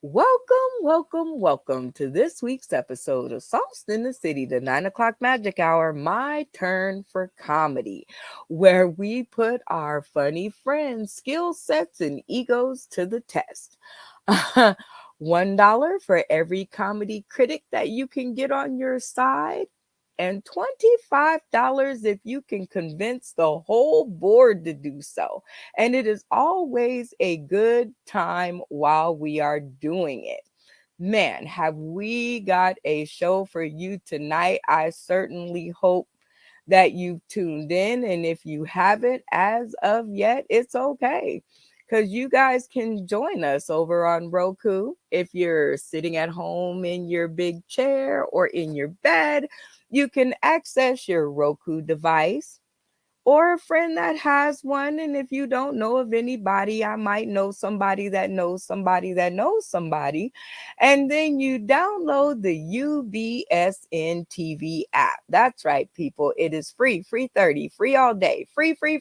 Welcome to this week's episode of Sauce in the City, the 9 o'clock magic hour, my turn for comedy, where we put our funny friends' skill sets and egos to the test. $1 for every comedy critic that you can get on your side, and $25 if you can convince the whole board to do so. And it is always a good time while we are doing it. Man, have we got a show for you tonight? I certainly hope that you've tuned in. And if you haven't as of yet, it's okay. Because you guys can join us over on Roku. If you're sitting at home in your big chair or in your bed, you can access your Roku device or a friend that has one. And if you don't know of anybody, I might know somebody that knows somebody that knows somebody. And then you download the UBSN TV app. That's right, people. It is free, free 30, free all day, freebie,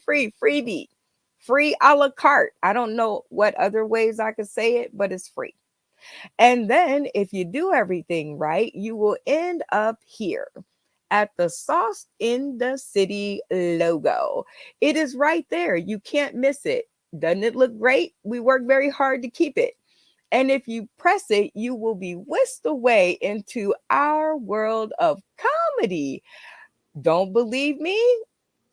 free a la carte. I don't know what other ways I could say it, but it's free. And then if you do everything right, you will end up here at the Sauce in the City logo. It is right there. You can't miss it. Doesn't it look great? We work very hard to keep it. And if you press it, you will be whisked away into our world of comedy. Don't believe me?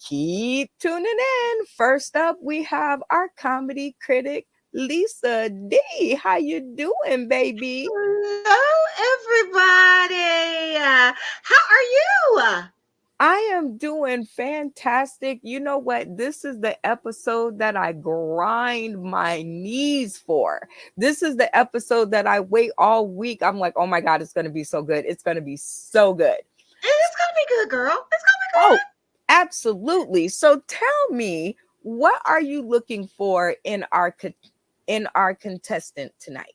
Keep tuning in. First up, we have our comedy critic, Lisa D. How you doing, baby? Hello, everybody. How are you? I am doing fantastic. You know what? This is the episode that I grind my knees for. This is the episode that I wait all week. I'm like, oh my God, it's going to be so good. It's going to be so good. It's gonna be good, girl. It's Oh, absolutely. So tell me, what are you looking for in our contestant tonight?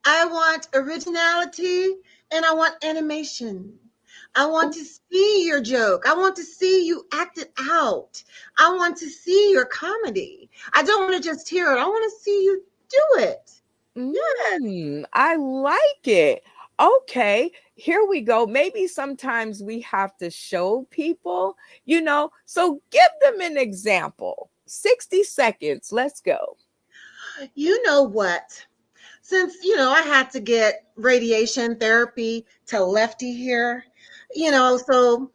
I want originality and I want animation. I want to see your joke. I want to see you act it out. I want to see your comedy. I don't want to just hear it. I want to see you do it. Yes. I like it. Okay, here we go. Maybe sometimes we have to show people, so give them an example. 60 seconds. Let's go. You know what? Since I had to get radiation therapy to lefty here, so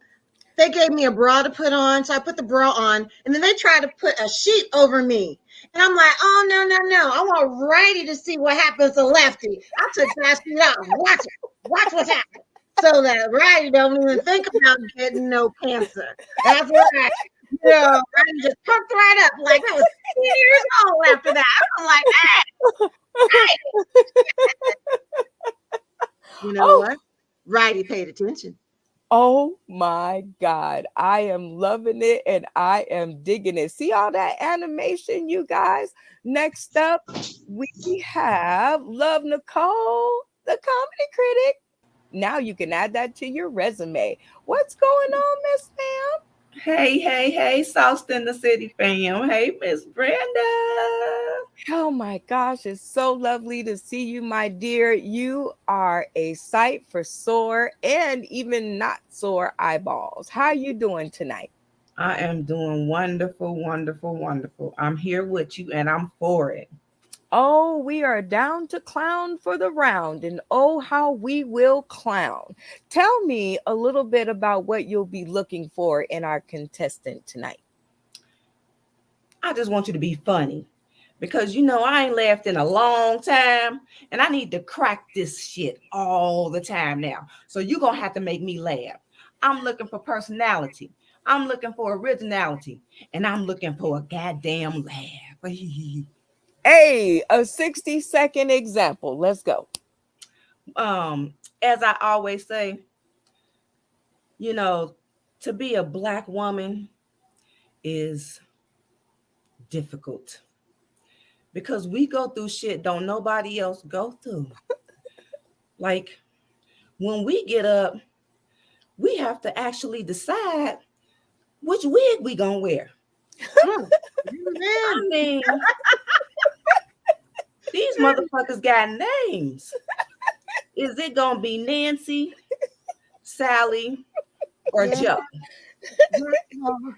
they gave me a bra to put on, so I put the bra on, and then they tried to put a sheet over me, and I'm like, oh no no no, I want righty to see what happens to lefty. I took that sheet off. Watch it, watch what's happening, so that righty don't even think about getting no cancer. That's right. I just perked right up like I was 10 years old after that. I'm like, hey, you know Oh, what? Righty paid attention. oh my God. I am loving it and I am digging it. See all that animation, you guys? Next up, we have Love Nicole, the comedy critic. Now you can add that to your resume. What's going on, Miss Ma'am? Hey, Sauce in the City fam. Hey, Miss Brenda. Oh my gosh, it's so lovely to see you, my dear. You are a sight for sore and even not sore eyeballs. How you doing tonight? I am doing wonderful. I'm here with you and I'm for it. Oh, we are down to clown for the round, and oh, how we will clown. Tell me a little bit about what you'll be looking for in our contestant tonight. I just want you to be funny because I ain't laughed in a long time and I need to crack this shit all the time now. So you're going to have to make me laugh. I'm looking for personality. I'm looking for originality and I'm looking for a goddamn laugh. Hey, a 60-second example. Let's go. um, as I always say, you know, to be a black woman is difficult because we go through shit don't nobody else go through. Like when we get up, we have to actually decide which wig we gonna wear. Mm. I Amen. mean, These motherfuckers got names. Is it gonna be Nancy, Sally, or Yeah. Joe? Grandma.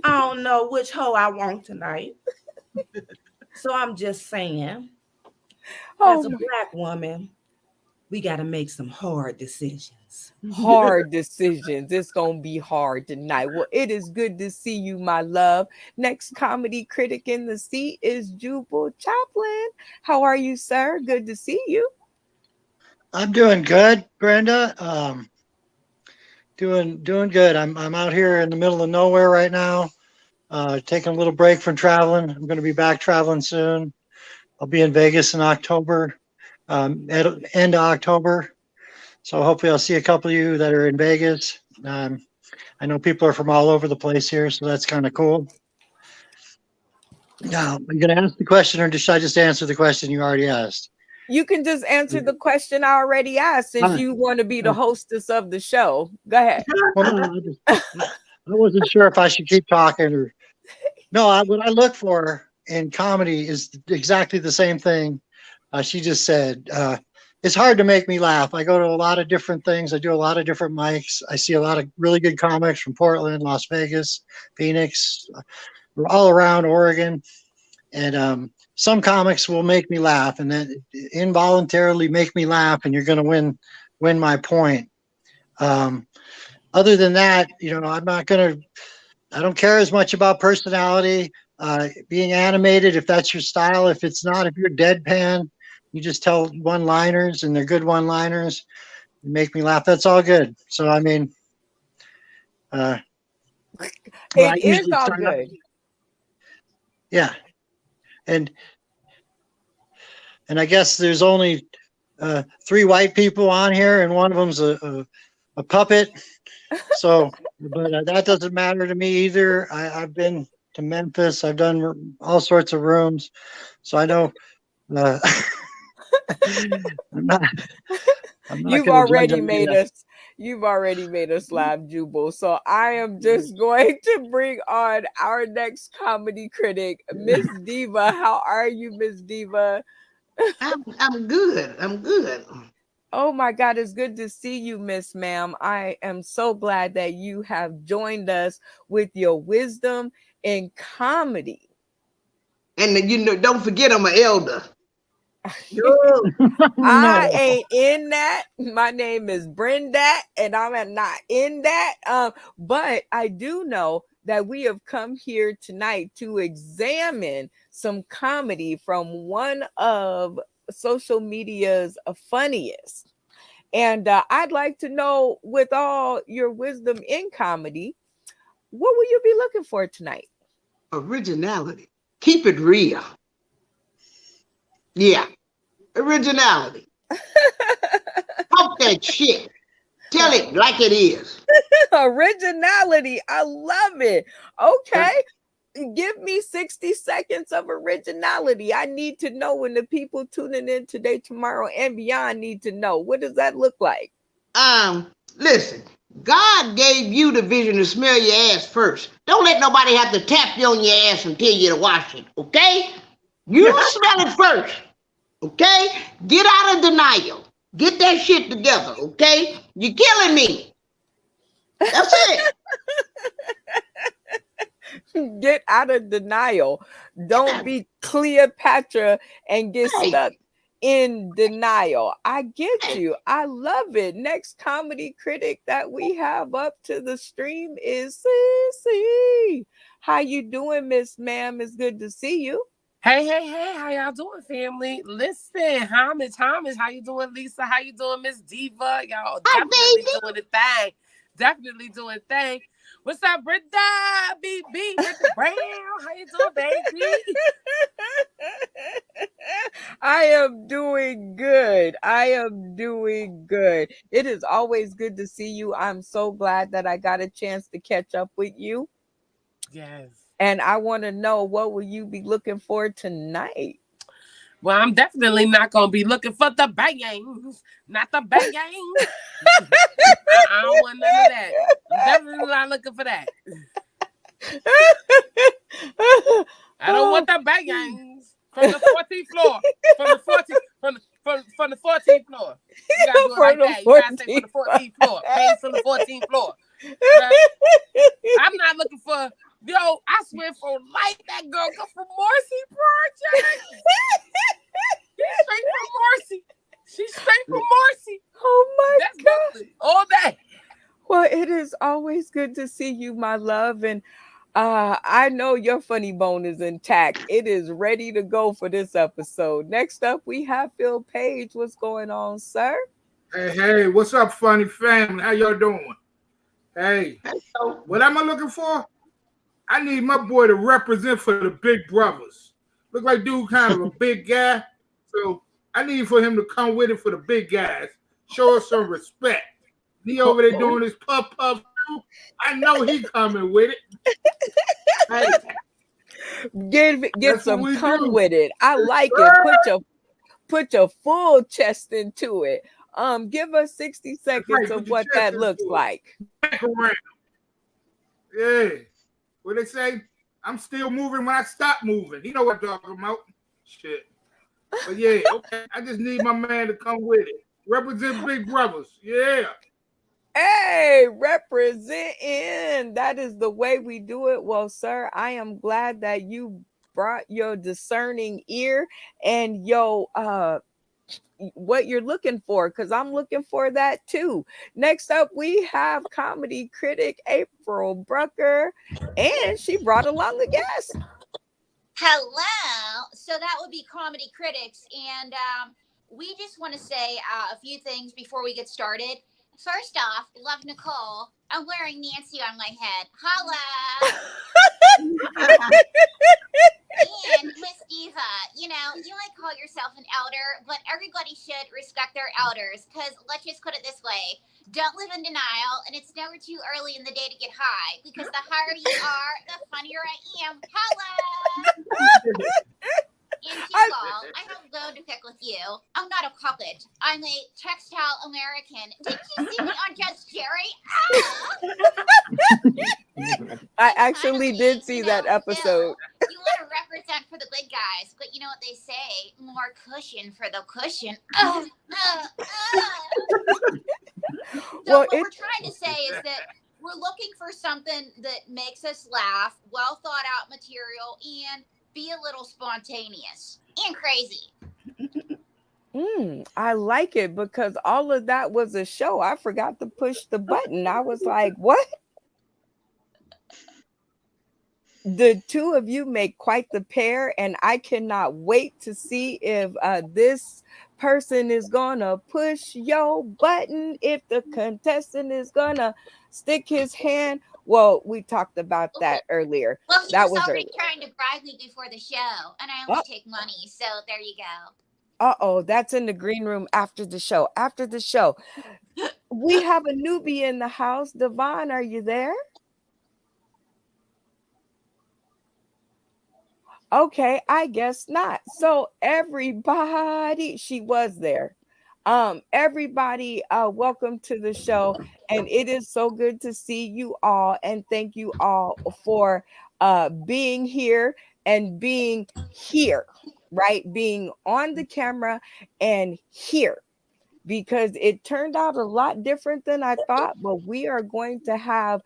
I don't know which hoe I want tonight. So I'm just saying, Oh as a my, black woman, we gotta make some hard decisions. hard decisions. It's gonna be hard tonight. Well, it is good to see you, my love. Next comedy critic in the seat is Jubal Chaplin. How are you, sir? Good to see you. I'm doing good, Brenda. Doing good. I'm out here in the middle of nowhere right now. Taking a little break from traveling. I'm going to be back traveling soon. I'll be in Vegas in October, at end of October. So hopefully I'll see a couple of you that are in Vegas. I know people are from all over the place here, so that's kind of cool. Now, are you going to ask the question, or should I just answer the question you already asked? You can just answer the question I already asked since you want to be the hostess of the show. Go ahead. Well, no, I wasn't sure if I should keep talking or no. What I look for in comedy is exactly the same thing she just said. It's hard to make me laugh. I go to a lot of different things. I do a lot of different mics. I see a lot of really good comics from Portland, Las Vegas, Phoenix, all around Oregon. And some comics will make me laugh and then involuntarily make me laugh, and you're going to win my point. Other than that, I'm not going to, I don't care as much about personality, being animated, if that's your style. If it's not, if you're deadpan, you just tell one-liners and they're good one-liners, you make me laugh. That's all good. So, I mean, I It is usually all start up, good. yeah. And I guess there's only 3 white people on here, and one of them's a puppet. So, but that doesn't matter to me either. I've been to Memphis. I've done all sorts of rooms, so I know. I'm not. I'm not You've going to judge already any of made that. us you've already made us laugh, Jubal. So I am just going to bring on our next comedy critic, Miss Diva. How are you, Miss Diva? I'm good. I'm good. Oh my God, it's good to see you, Miss Ma'am. I am so glad that you have joined us with your wisdom in comedy. And don't forget I'm an elder. No. I No. ain't in that. My name is Brenda, and I'm not in that. But I do know that we have come here tonight to examine some comedy from one of social media's funniest. And I'd like to know, with all your wisdom in comedy, what will you be looking for tonight? Originality. Keep it real. Yeah. Originality. Talk that shit. Tell it like it is. Originality. I love it. Okay. Give me 60 seconds of originality. I need to know, when the people tuning in today, tomorrow, and beyond need to know. What does that look like? Listen. God gave you the vision to smell your ass first. Don't let nobody have to tap you on your ass and tell you to wash it, okay? You smell it first, okay? Get out of denial. Get that shit together, okay? You're killing me. That's it. Get out of denial. Don't be Cleopatra and get Hey, stuck in denial. I get you. I love it. Next comedy critic that we have up to the stream is Cece. How you doing, Miss Ma'am? It's good to see you. Hey, how y'all doing, family? Listen, Thomas, how you doing, Lisa? How you doing, Miss Diva? Y'all hi, definitely baby. doing the thing. Definitely doing the thing. What's up, Brenda? BB, Brenda Brown. How you doing, baby? I am doing good. I am doing good. It is always good to see you. I'm so glad that I got a chance to catch up with you. Yes. And I want to know, what will you be looking for tonight? Well, I'm definitely not going to be looking for the bangs. Not the bangs. I don't want none of that. I'm definitely not looking for that. I don't want the bangs. From the 14th floor. From the 14th from the 14th floor. You gotta do it like that. You gotta say from the 14th floor. Pays from the 14th floor. Okay? I'm not looking for, I swear for life that girl come from Marcy Project. She's straight from Marcy. She's straight from Marcy. Oh my That's God. Brooklyn all day. Well, it is always good to see you, my love. And I know your funny bone is intact. It is ready to go for this episode. Next up, we have Phil Page. What's going on, sir? Hey, what's up, funny family? How y'all doing? Hey, what am I looking for? I need my boy to represent for the big brothers. Look like dude kind of a big guy, so I need for him to come with it for the big guys. Show us some respect. He over there doing his puff puff. I know he coming with it. Get That's some what we come do. with it. I like it. Put your full chest into it. Give us 60 seconds right, of put your what chest that into looks it. like. Back around. Yeah. What they say? I'm still moving when I stop moving. You know what I'm talking about. Shit. But yeah, okay. I just need my man to come with it. Represent big brothers. Yeah. Hey, representing. That is the way we do it. Well, sir, I am glad that you brought your discerning ear and your what you're looking for, because I'm looking for that too. Next up, we have comedy critic April Brucker, and she brought along a guest. Hello. So that would be comedy critics, and we just want to say a few things before we get started. First off, love Nicole. I'm wearing Nancy on my head. Holla. And Miss Eva, you might call yourself an elder, but everybody should respect their elders, because let's just put it this way. Don't live in denial, and it's never too early in the day to get high, because the higher you are, the funnier I am. Holla! And y'all, I have a bone to pick with you. I'm not a puppet. I'm a textile American. Did you see me on Just Jerry? I actually did see that episode. You want to represent for the big guys, but you know what they say? More cushion for the cushion. So what we're trying to say is that we're looking for something that makes us laugh, well thought out material, and be a little spontaneous and crazy. I like it, because all of that was a show. I forgot to push the button. I was like, what? The two of you make quite the pair, and I cannot wait to see if this person is gonna push your button, if the contestant is gonna stick his hand. Well, we talked about that earlier. Well, he that was already earlier. trying to bribe me before the show, and I only take money, so there you go. Uh-oh, that's in the green room after the show. After the show. We have a newbie in the house. Devon, are you there? Okay, I guess not. So everybody, she was there. Everybody, welcome to the show, and it is so good to see you all, and thank you all for being here and being here, right? Being on the camera and here, because it turned out a lot different than I thought, but we are going to have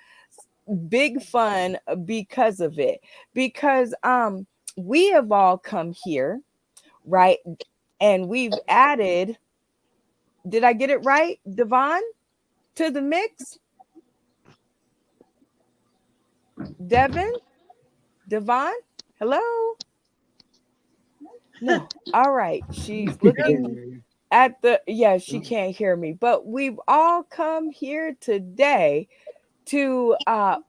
big fun because of it, because we have all come here, right? And we've added, did I get it right, Devon, to the mix? Devon? Hello? No. All right. She's looking at she can't hear me, but we've all come here today to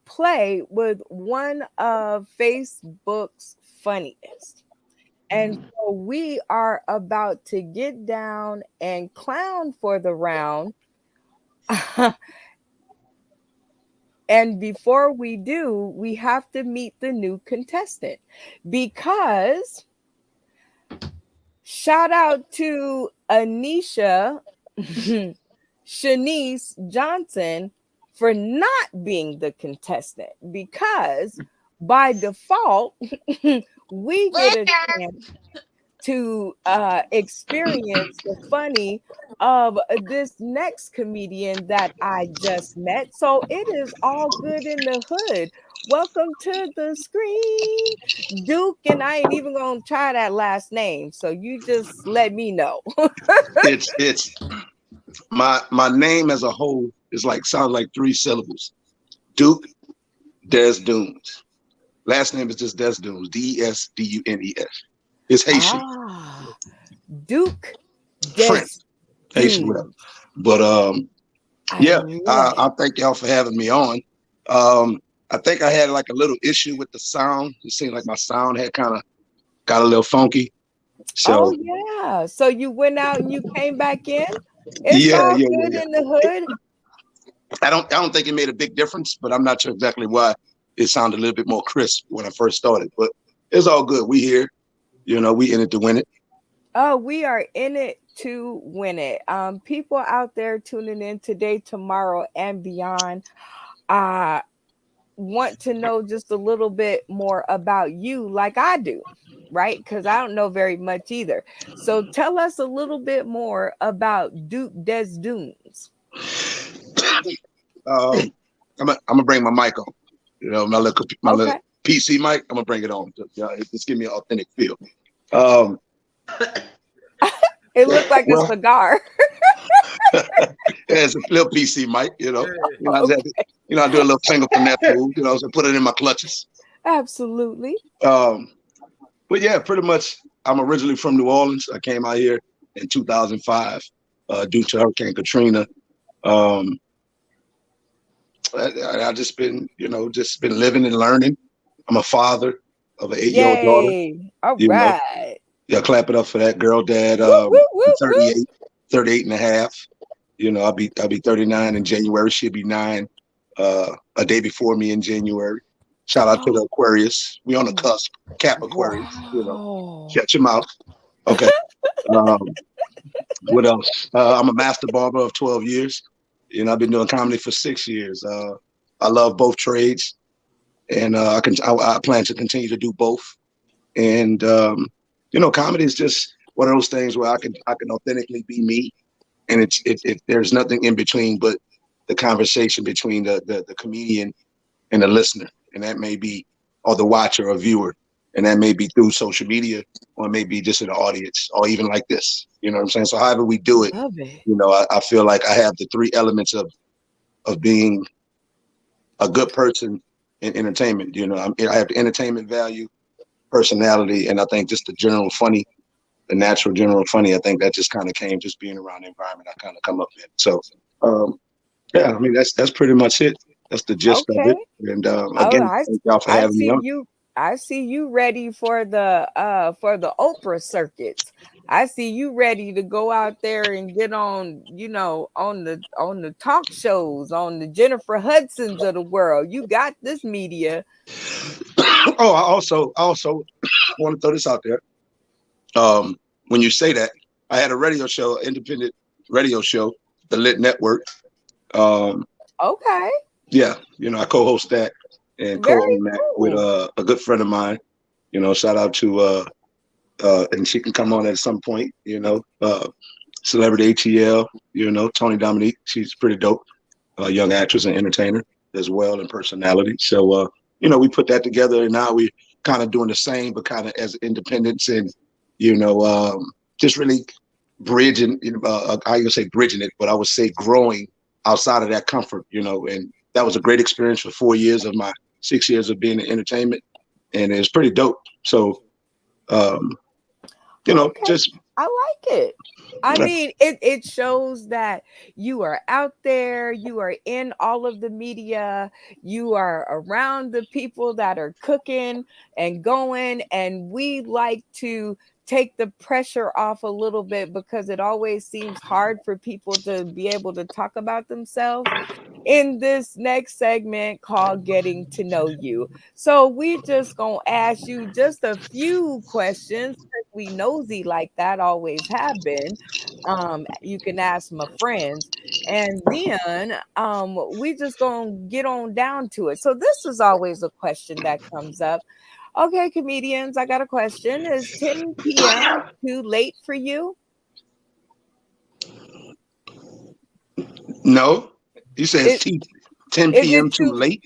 play with one of Facebook's funniest. And so we are about to get down and clown for the round. And before we do, we have to meet the new contestant, because shout out to Anisha Shanice Johnson for not being the contestant, because by default, we get a chance to experience the funny of this next comedian that I just met. So it is all good in the hood. Welcome to the screen, Duke, and I ain't even gonna try that last name. So you just let me know. It's my name as a whole is like sounds like 3 syllables. Duke Des Dunes. Last name is just Des Dunes. Desdunes. It's Haitian. Ah, Duke French. Haitian, whatever. Desdunes. But yeah, love I it. thank y'all for having me on. I think I had like a little issue with the sound. It seemed like my sound had kind of got a little funky. Oh So yeah. So you went out and you came back in. It's yeah, all yeah, good yeah, in the hood. I don't think it made a big difference, but I'm not sure exactly why it sounded a little bit more crisp when I first started. But it's all good. We here. We in it to win it. Oh, we are in it to win it. People out there tuning in today, tomorrow, and beyond, uh, want to know just a little bit more about you, like I do, right? Because I don't know very much either. So tell us a little bit more about Duke Des Dunes. I'm gonna bring my mic on. My little Okay. PC mic. I'm gonna bring it on. Just give me an authentic feel. Um, It looked like a well, cigar. it's a little PC mic. I just Okay. had to, I do a little finger finesse move. So put it in my clutches. Absolutely. Um, but yeah, pretty much. I'm originally from New Orleans. I came out here in 2005 due to Hurricane Katrina. Um, I just been, just been living and learning. I'm a father of an 8-year-old daughter. Yay. All You know, right. yeah, clap it up for that girl, dad. Woo, woo, I'm woo, woo. 38 and a half. I'll be 39 in January. She'll be 9 a day before me in January. Shout out to the Aquarius. We on the cusp. Cap Aquarius. Wow. Shut your mouth. Okay. Um, what else? I'm a master barber of 12 years. I've been doing comedy for 6 years. I love both trades, and I plan to continue to do both. And comedy is just one of those things where I can authentically be me, and there's nothing in between but the conversation between the comedian and the listener, and that may be or the watcher or viewer, and that may be through social media or maybe just in the audience or even like this. You know what I'm saying? So however we do it, Love it. I feel like I have the 3 elements of being a good person in entertainment. I have the entertainment value, personality, and I think just the natural general funny. I think that just kind of came just being around the environment I kind of come up in. So, yeah, I mean that's pretty much it. That's the gist of Okay. it. And Oh, again, thank y'all for having me on. I see you ready for the Oprah circuits. I see you ready to go out there and get on, on the talk shows, on the Jennifer Hudsons of the world. You got this media. Oh, I also want to throw this out there. When you say that, I had a radio show, independent radio show, the Lit Network. Okay. Yeah, I co-host that and Very co-own that with cool. a good friend of mine. Shout out to and she can come on at some point. Celebrity ATL. Tony Dominique. She's pretty dope. Young actress and entertainer as well and personality. So we put that together, and now we're kind of doing the same, but kind of as independents and just really bridging. I would say bridging it, but I would say growing outside of that comfort. And that was a great experience for 4 years of my 6 years of being in entertainment, and it's pretty dope. So, Okay. just I like it. I mean, it shows that you are out there, you are in all of the media, you are around the people that are cooking and going, and we like to take the pressure off a little bit because it always seems hard for people to be able to talk about themselves in this next segment called Getting to Know You. So we just gonna ask you just a few questions because we nosy like that, always have been. You can ask my friends, and then we just gonna get on down to it. So this is always a question that comes up. Okay, comedians, I got a question. Is 10 p.m. too late for you? No, you said Is, it's 10 is p.m. it too too late?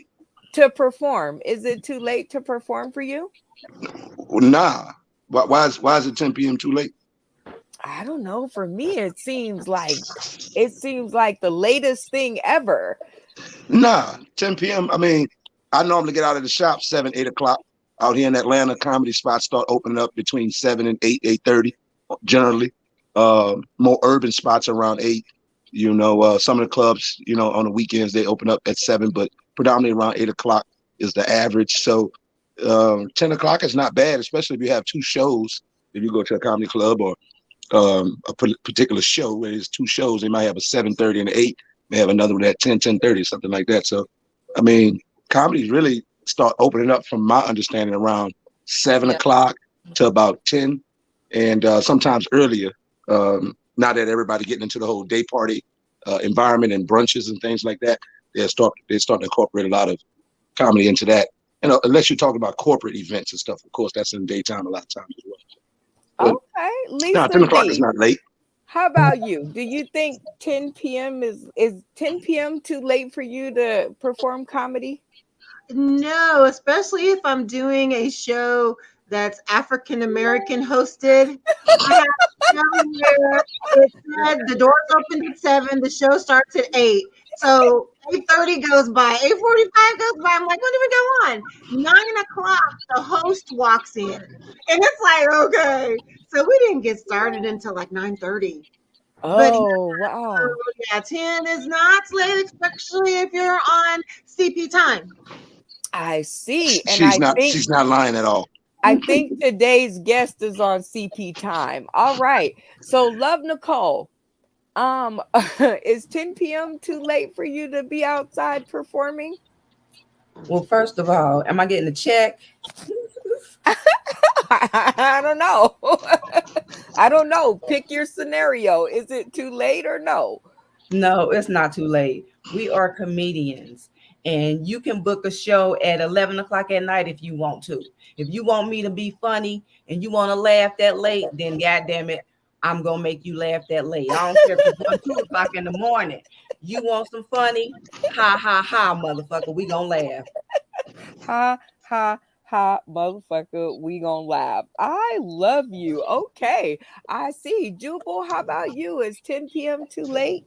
to perform? Is it too late to perform for you? Nah. Why is it 10 p.m. too late? I don't know. For me, it seems like the latest thing ever. Nah, 10 p.m. I mean, I normally get out of the shop 7, 8 o'clock. Out here in Atlanta, comedy spots start opening up between 7 and 8, 8:30, generally. More urban spots around 8. Some of the clubs, on the weekends they open up at 7, but predominantly around 8 o'clock is the average. So 10 o'clock is not bad, especially if you have two shows. If you go to a comedy club or a particular show where there's two shows, they might have a 7:30 and an 8. They have another one at 10, 10:30, something like that. So, I mean, comedies really start opening up, from my understanding, around 7 o'clock to about 10, and sometimes earlier. Now that everybody getting into the whole day party environment and brunches and things like that, they start to incorporate a lot of comedy into that. Unless you're talking about corporate events and stuff, of course, that's in the daytime a lot of times as well. Okay, But, Lisa 10 o'clock is D. not late. How about you? Do you think 10 p.m. is 10 p.m. too late for you to perform comedy? No, especially if I'm doing a show that's African American hosted. I have a show where it said the doors opened at 7, the show starts at 8. So 8:30 goes by, 8:45 goes by. I'm like, when do we go on? 9 o'clock, the host walks in. And it's like, okay. So we didn't get started until like 9:30. But Oh, wow. yeah, 10 is not late, especially if you're on CP time. I see. And She's not lying at all. I think today's guest is on CP time. All right. So Love Nicole. Is 10 p.m. too late for you to be outside performing? Well, first of all, am I getting a check? I don't know. I don't know. Pick your scenario. Is it too late or no? No, it's not too late. We are comedians, and you can book a show at 11 o'clock at night if you want to. If you want me to be funny and you want to laugh that late, then goddamn it, I'm gonna make you laugh that late. I don't care if it's 1, 2 o'clock in the morning. You want some funny? Ha ha ha, motherfucker. We gonna laugh. Ha ha ha, motherfucker. We gonna laugh. I love you. Okay, I see. Jubal, how about you? Is 10 p.m. too late?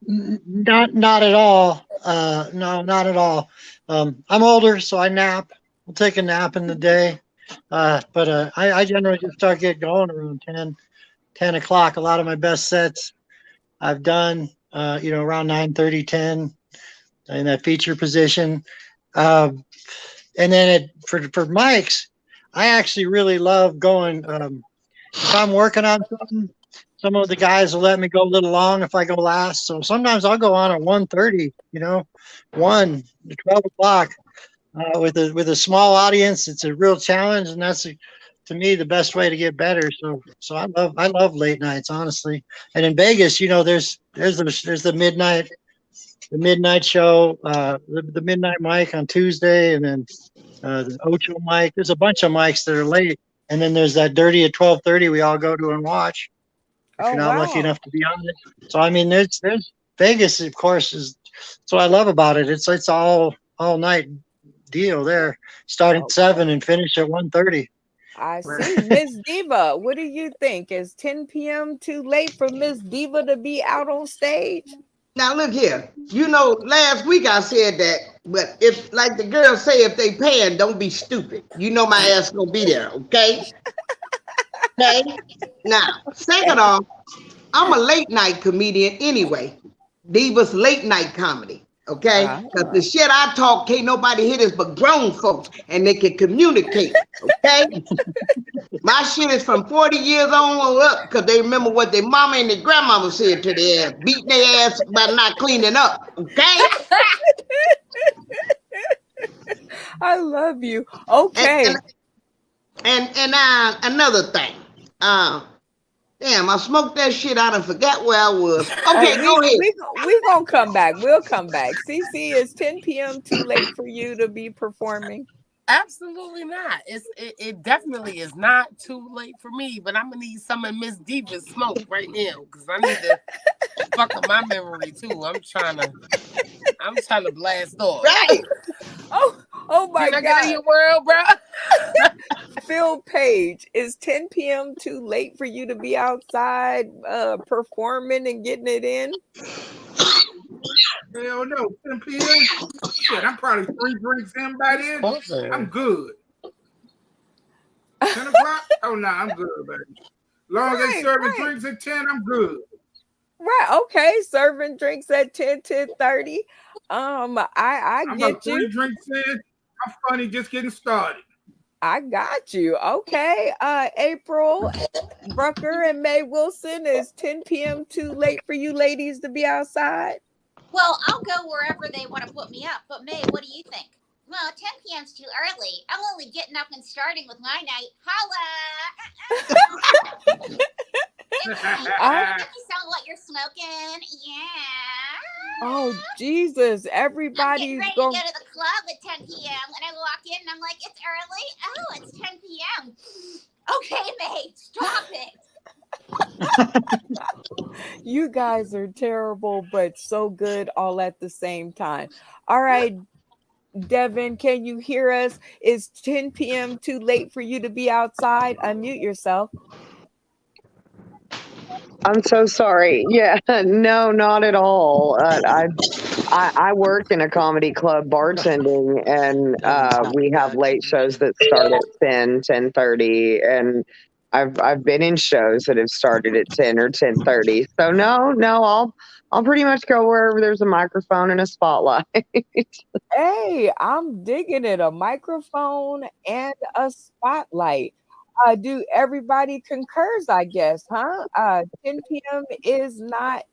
Not at all. No, not at all. I'm older, so I nap. I'll take a nap in the day. But I generally just start getting going around 10 o'clock. A lot of my best sets I've done, around 9:30, 10 in that feature position. And then for mics, I actually really love going. If I'm working on something, some of the guys will let me go a little long if I go last. So sometimes I'll go on at 1:30, 1 to 12 o'clock with a small audience. It's a real challenge, and that's to me the best way to get better. So I love late nights, honestly. And in Vegas, there's the midnight show, the midnight mic on Tuesday, and then the Ocho mic. There's a bunch of mics that are late, and then there's that dirty at 12:30 we all go to and watch if Oh, you're not lucky wow. enough to be on it. So I mean, there's Vegas, of course, is that's what I love about it. It's all night deal there, starting at 7 and finish at 1:30. I see. Miss Diva, what do you think? Is 10 p.m. too late for Miss Diva to be out on stage? Now look here. Last week I said that, but if, like the girls say, if they paying, don't be stupid. My ass gonna be there, okay? Okay. Now, second off, I'm a late night comedian anyway. Diva's late night comedy. Okay, because the shit I talk can't nobody hear this but grown folks, and they can communicate. Okay, my shit is from 40 years on up because they remember what their mama and their grandmama said to their ass, beating their ass by not cleaning up. Okay. I love you. Okay. And another thing. Damn, I smoked that shit out and forgot where I was. Okay, go ahead. We're going to come back. We'll come back. CC, is 10 p.m. too late for you to be performing? Absolutely not. It definitely is not too late for me, but I'm gonna need some of Miss Diva's smoke right now because I need to fuck up my memory too. I'm trying to blast off. Right. Oh my Can I get in God. your world, bro? Phil Page, is 10 p.m. too late for you to be outside performing and getting it in? Hell no, 10 p.m. Shit, I'm probably 3 drinks in by then. I'm good. 10 o'clock? Oh no, I'm good, baby. Long as they serving drinks at 10, I'm good. Right. Okay. Serving drinks at 10, 10:30. I I'm get about 3 you. drinks in. I'm funny, just getting started. I got you. Okay. April Brucker and May Wilson, is 10 p.m. too late for you ladies to be outside? Well, I'll go wherever they want to put me up. But May, what do you think? Well, 10 p.m.'s too early. I'm only getting up and starting with my night. Holla! Give me some what you're smoking. Yeah. Oh Jesus! I'm getting Everybody's ready to going. go to the club at 10 p.m. And I walk in and I'm like, it's early? Oh, it's 10 p.m. Okay, May, stop it. You guys are terrible, but so good all at the same time. All right, Devin, can you hear us? Is 10 p.m. too late for you to be outside? Unmute yourself. I'm so sorry. Yeah, no, not at all. I work in a comedy club bartending, and we have late shows that start at 10, 10:30, and I've been in shows that have started at 10 or 10:30. So no, I'll pretty much go wherever there's a microphone and a spotlight. Hey, I'm digging it. A microphone and a spotlight. Do everybody concurs, I guess, huh? 10 p.m. is not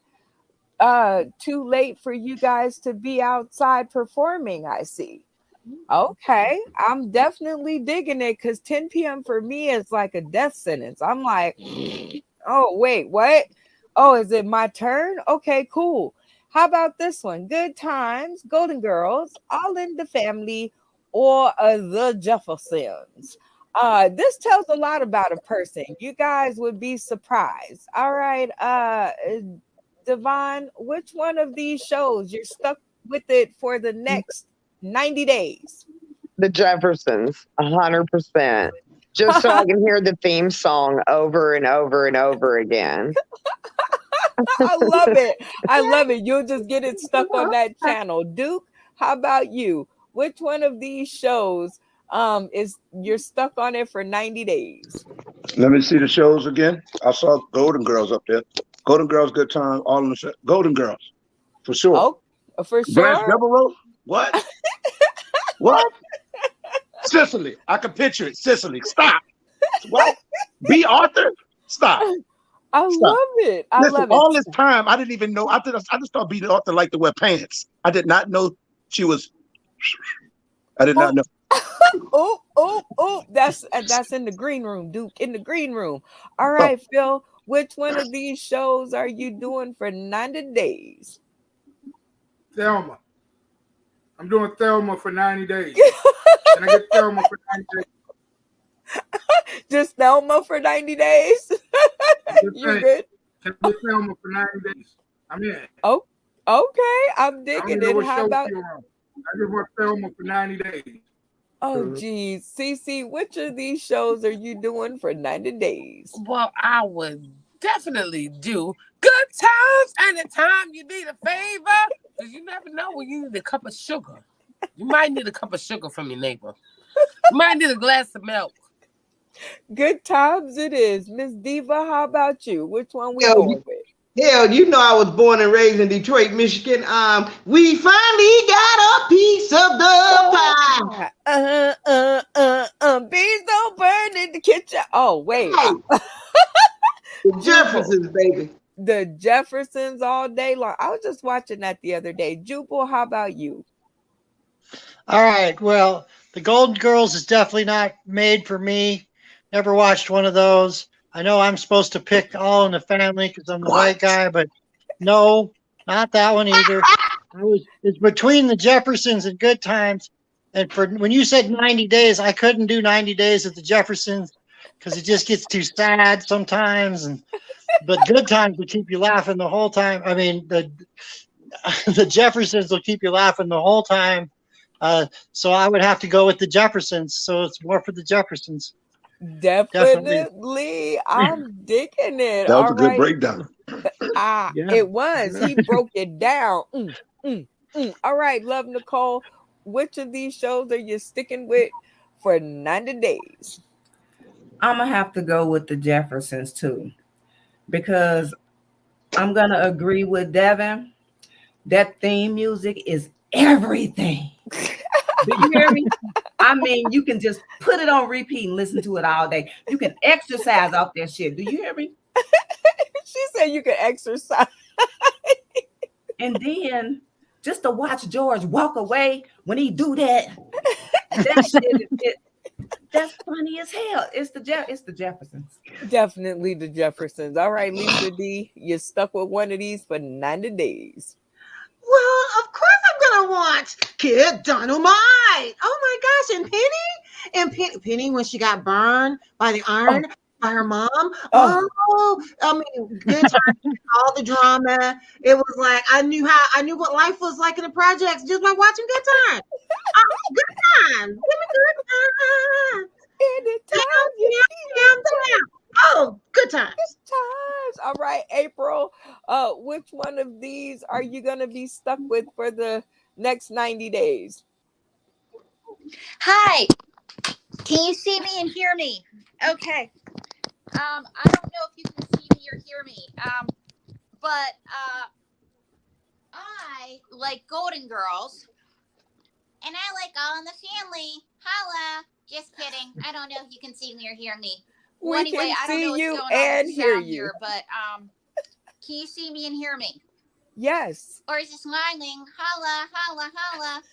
too late for you guys to be outside performing, I see. Okay, I'm definitely digging it because 10 p.m. for me is like a death sentence. I'm like, oh, wait, what? Oh, is it my turn? Okay, cool. How about this one? Good Times, Golden Girls, All in the Family, or The Jeffersons. This tells a lot about a person. You guys would be surprised. All right, Devon, which one of these shows you're stuck with it for the next 90 days? The Jeffersons, 100%. Just so I can hear the theme song over and over and over again. I love it. I love it. You'll just get it stuck on that channel. Duke, how about you? Which one of these shows is you're stuck on it for 90 days? Let me see the shows again. I saw Golden Girls up there. Golden Girls, Good Time, all in the show. Golden Girls, for sure. Oh, for Blanche sure. Devereaux? What? What? Sicily. I can picture it. Sicily. Stop. What? B. Arthur? Stop. I love it. I Listen, love it. all this time, I didn't even know. I just thought B. Arthur liked to wear pants. I did not know she was. I did not know. Oh, that's in the green room, Duke, in the green room. All right, Phil, which one of these shows are you doing for 90 days? Thelma. I'm doing Thelma for 90 days. Can I get Thelma for 90 days? Just Thelma for 90 days? You good? Can I get Thelma for 90 days? I'm in. Oh, okay. I'm I digging don't know it. what How show about... you're on. I just want Thelma for 90 days. Oh, geez. Cece, which of these shows are you doing for 90 days? Well, I would definitely do Good Times anytime you need a favor. Because you never know when you need a cup of sugar. You might need a cup of sugar from your neighbor. You might need a glass of milk. Good Times it is. Miss Diva, how about you? Which one we going with? Hell, you know I was born and raised in Detroit, Michigan. We finally got a piece of the pie. Bees don't burn in the kitchen. Oh, wait. The Jeffersons, baby. The Jeffersons all day long. I was just watching that the other day. Jubal, how about you? All right. Well, the Golden Girls is definitely not made for me. Never watched one of those. I know I'm supposed to pick All in the Family because I'm the white guy, but no, not that one either. It's between the Jeffersons and Good Times. And for when you said 90 days, I couldn't do 90 days at the Jeffersons because it just gets too sad sometimes. But good times will keep you laughing the whole time. I mean, the Jeffersons will keep you laughing the whole time. So I would have to go with the Jeffersons. So it's more for the Jeffersons. Definitely. I'm digging it. That was All a good right. breakdown. It was. He broke it down. All right, Love Nicole. Which of these shows are you sticking with for 90 days? I'm gonna have to go with the Jeffersons too, because I'm gonna agree with Devin. That theme music is everything. Do you hear me? I mean, you can just put it on repeat and listen to it all day. You can exercise off that shit. Do you hear me? She said you can exercise. And then just to watch George walk away when he do that, that shit is that's funny as hell. It's the Jeffersons. Definitely the Jeffersons. All right, Lisa D, you're stuck with one of these for 90 days. Well, of course I'm gonna watch Kid Dynamite. Oh my gosh, and Penny when she got burned by the iron by her mom. I mean, good time, all the drama. It was like I knew what life was like in the projects just by watching Good Time. Good time. Give me good time. Anytime you Damn. Oh, good times. times. All right, April. Which one of these are you gonna be stuck with for the next 90 days? Hi. Can you see me and hear me? Okay. I don't know if you can see me or hear me. But I like Golden Girls, and I like All in the Family. Holla. Just kidding. I don't know if you can see me or hear me. Well, anyway, I don't know what's going on with the sound here, but can you see me and hear me? Yes. Or is it smiling? Holla, holla, holla.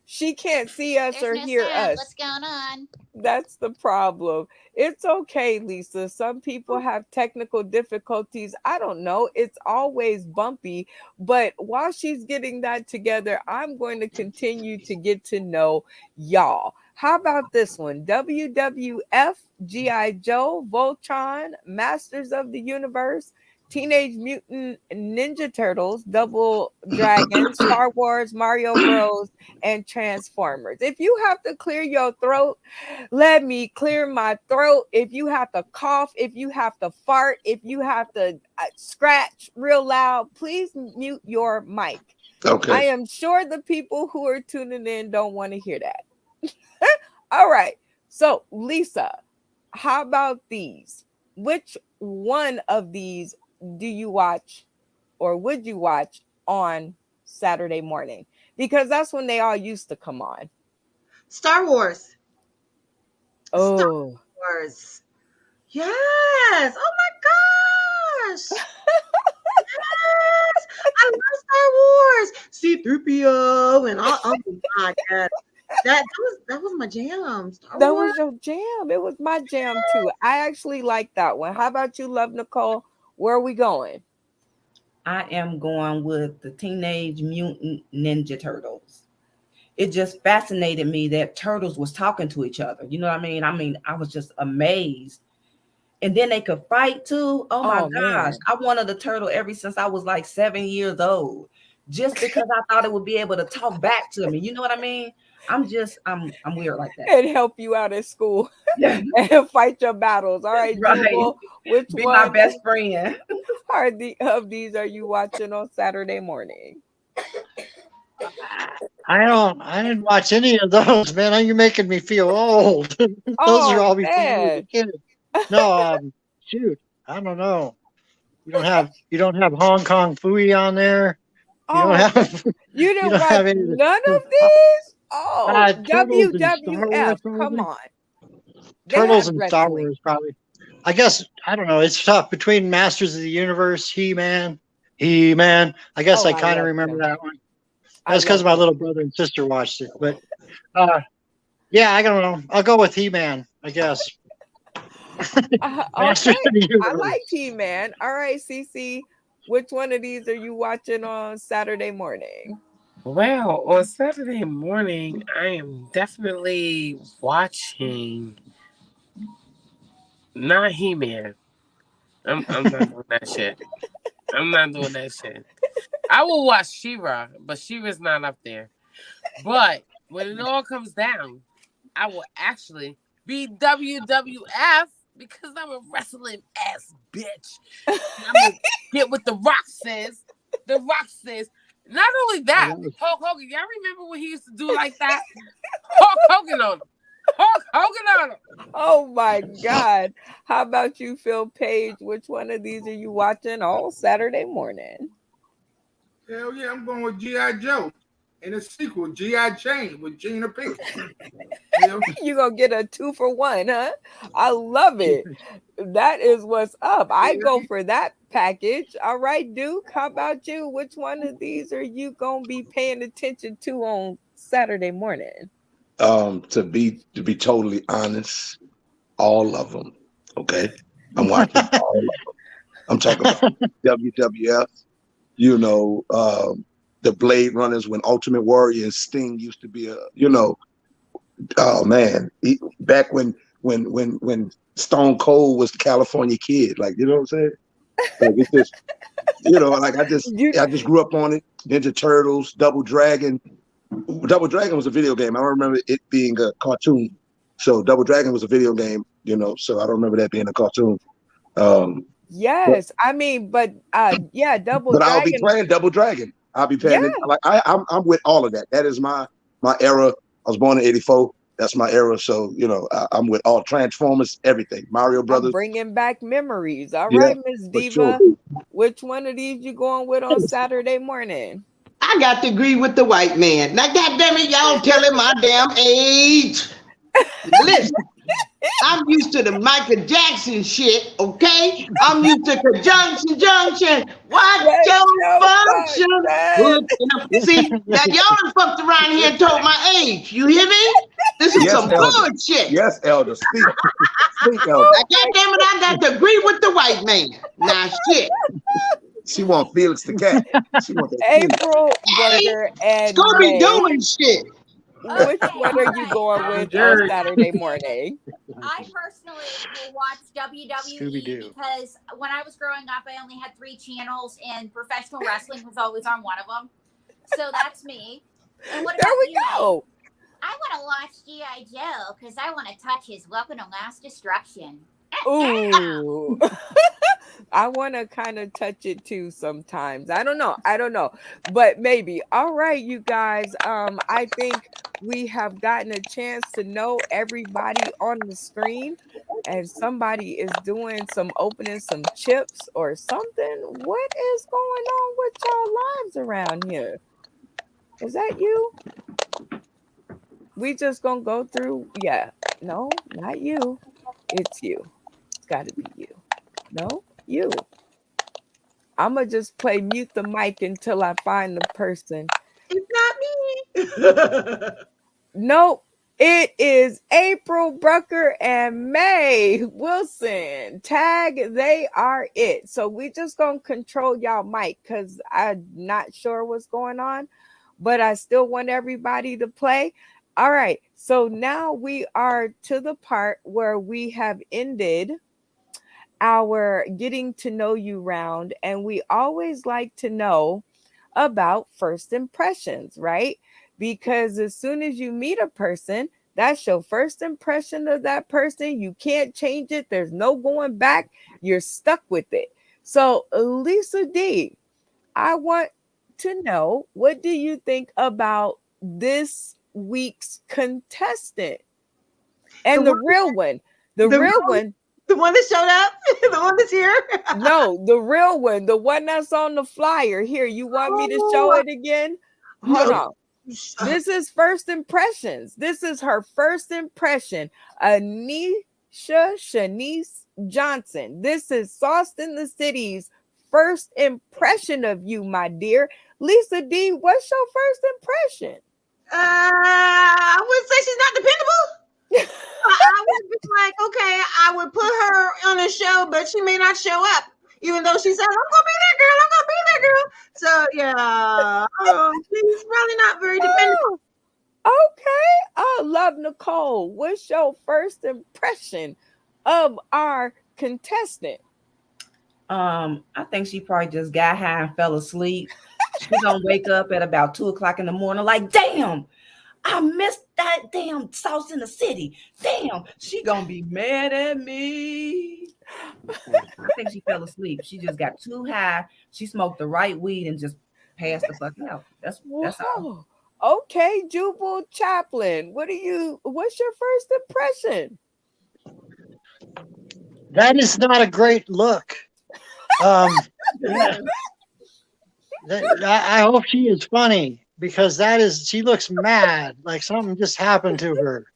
She can't see us There's or no hear sound. us. What's going on? That's the problem. It's okay, Lisa. Some people have technical difficulties. I don't know. It's always bumpy. But while she's getting that together, I'm going to continue to get to know y'all. How about this one? WWF, G.I. Joe, Voltron, Masters of the Universe, Teenage Mutant Ninja Turtles, Double Dragon, Star Wars, Mario Bros, and Transformers. If you have to clear your throat, let me clear my throat. If you have to cough, if you have to fart, if you have to scratch real loud, please mute your mic. Okay. I am sure the people who are tuning in don't want to hear that. All right. So, Lisa, how about these? Which one of these do you watch or would you watch on Saturday morning? Because that's when they all used to come on. Star Wars. Oh. Star Wars. Yes. Oh my gosh. Yes. I love Star Wars. C-3PO and all. Oh my God. Yes. That was my jam. Star That Wars. was your jam. It was my jam too. I actually like that one. How about you, Love Nicole? Where are we going? I am going with the Teenage Mutant Ninja Turtles. It just fascinated me that turtles was talking to each other. You know what I mean? I was just amazed. And then they could fight too. Oh my gosh. Man. I wanted a turtle ever since I was like 7 years old. Just because I thought it would be able to talk back to me. You know what I mean? I'm weird like that. And help you out at school. Yeah. And fight your battles. All right, Right. Jubal, which Be one my best friend. of these are you watching on Saturday morning? I didn't watch any of those, man. You're making me feel old. Those are all before I was a kid. No, shoot. I don't know. You don't have Hong Kong Fooey on there. You didn't watch none of these? Oh, Turtles and Star WWF. Wars, Come on. Turtles and Star Wars, probably. I guess, I don't know. It's tough between Masters of the Universe, He-Man. I guess I kind of remember that one. That's because my little brother and sister watched it. But yeah, I don't know. I'll go with He-Man, I guess. Okay. I like He-Man. All right, Cece. Which one of these are you watching on Saturday morning? Well, on Saturday morning, I am definitely watching not He-Man. I'm not doing that shit. I'm not doing that shit. I will watch She-Ra, but She-Ra's not up there. But when it all comes down, I will actually be WWF because I'm a wrestling ass bitch. And I'm gonna get what The Rock says. The Rock says. Not only that, Hulk Hogan. Y'all remember what he used to do like that? Hulk Hogan on him. Hulk Hogan on him. Oh my God. How about you, Phil Page? Which one of these are you watching all Saturday morning? Hell yeah, I'm going with G.I. Joe. And a sequel, G.I. Jane with Gina Pinkett. You're going to get a 2-for-1, huh? I love it. That is what's up. I go for that package. All right, Duke, how about you? Which one of these are you going to be paying attention to on Saturday morning? To be totally honest, all of them. Okay, I'm watching all of them. I'm talking about WWF. You know, the Blade Runners when Ultimate Warrior and Sting used to be oh man, back when Stone Cold was the California Kid, like you know what I'm saying? Like it's just like I just grew up on it. Ninja Turtles, Double Dragon. Double Dragon was a video game. I don't remember it being a cartoon. So Double Dragon was a video game, so I don't remember that being a cartoon. Yes, I mean, but yeah, Double But Dragon. I'll be playing Double Dragon. I'll be playing it. Like I'm with all of that. That is my era. I was born in '84. That's my era. So I'm with all Transformers, everything. Mario Brothers. I'm bringing back memories. All right, Miss Diva. Sure. Which one of these you going with on Saturday morning? I got to agree with the white man. Now, goddamn it, y'all telling my damn age. Listen, I'm used to the Michael Jackson shit, okay? I'm used to conjunction, junction. What's your function? See, now y'all done fucked around here and told my age. You hear me? This is some good shit. Yes, Elder. Speak, Elder. Now, goddamn it, I got to agree with the white man. Now, shit. She want Felix the cat. She want April Butter and Scooby doing shit. Which one are you going with on Saturday morning? I personally will watch WWE because when I was growing up, I only had 3 channels, and professional wrestling was always on one of them. So that's me. And what about you? Go. I want to watch G.I. Joe because I want to touch his weapon of mass destruction. Ooh. I want to kind of touch it too sometimes. I don't know, but maybe. All right, you guys. I think we have gotten a chance to know everybody on the screen, and somebody is doing opening some chips or something. What is going on with y'all lives around here? Is that you? We just gonna go through. Yeah, no, not you. It's you. It's got to be you. No, you. I'm going to just play mute the mic until I find the person. It's not me. Nope. It is April Brucker and May Wilson. Tag, they are it. So we just going to control y'all mic because I'm not sure what's going on, but I still want everybody to play. All right. So now we are to the part where we have ended our getting to know you round, and we always like to know about first impressions, right? Because as soon as you meet a person, that's your first impression of that person. You can't change it. There's no going back. You're stuck with it. So Lisa D, I want to know, what do you think about this week's contestant? And the real one, the real one. The one that showed up? The one that's here? No, the real one. The one that's on the flyer. Here, you want me to show it again? Hold on. This is first impressions. This is her first impression. Anisha Shanice Johnson. This is Sauce in the City's first impression of you, my dear. Lisa D, what's your first impression? I would say she's not dependable. I would be like, okay, I would put her on a show, but she may not show up, even though she said, I'm gonna be that girl, I'm gonna be that girl. So yeah, she's really not very dependable. Okay. Love Nicole. What's your first impression of our contestant? I think she probably just got high and fell asleep. She gonna wake up at about 2 o'clock in the morning, like, damn, I missed that damn Sauce in the City. Damn, she gonna be mad at me. I think she fell asleep. She just got too high. She smoked the right weed and just passed the fuck out. That's all. Okay, Jubal Chaplin. What's your first impression? That is not a great look. I hope she is funny because she looks mad, like something just happened to her.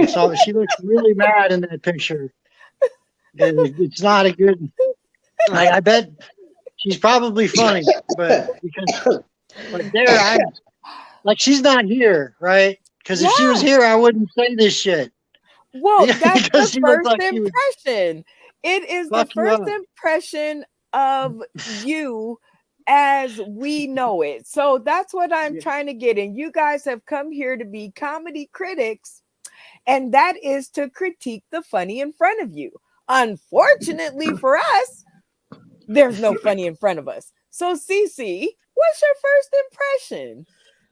So she looks really mad in that picture. It's not a good. I bet she's probably funny, but there, like she's not here, right? Because if she was here, I wouldn't say this shit. Well, that's the first impression. It is the first impression of you as we know it. So that's what I'm trying to get in. You guys have come here to be comedy critics, and that is to critique the funny in front of you. Unfortunately for us, there's no funny in front of us. So Cece, what's your first impression?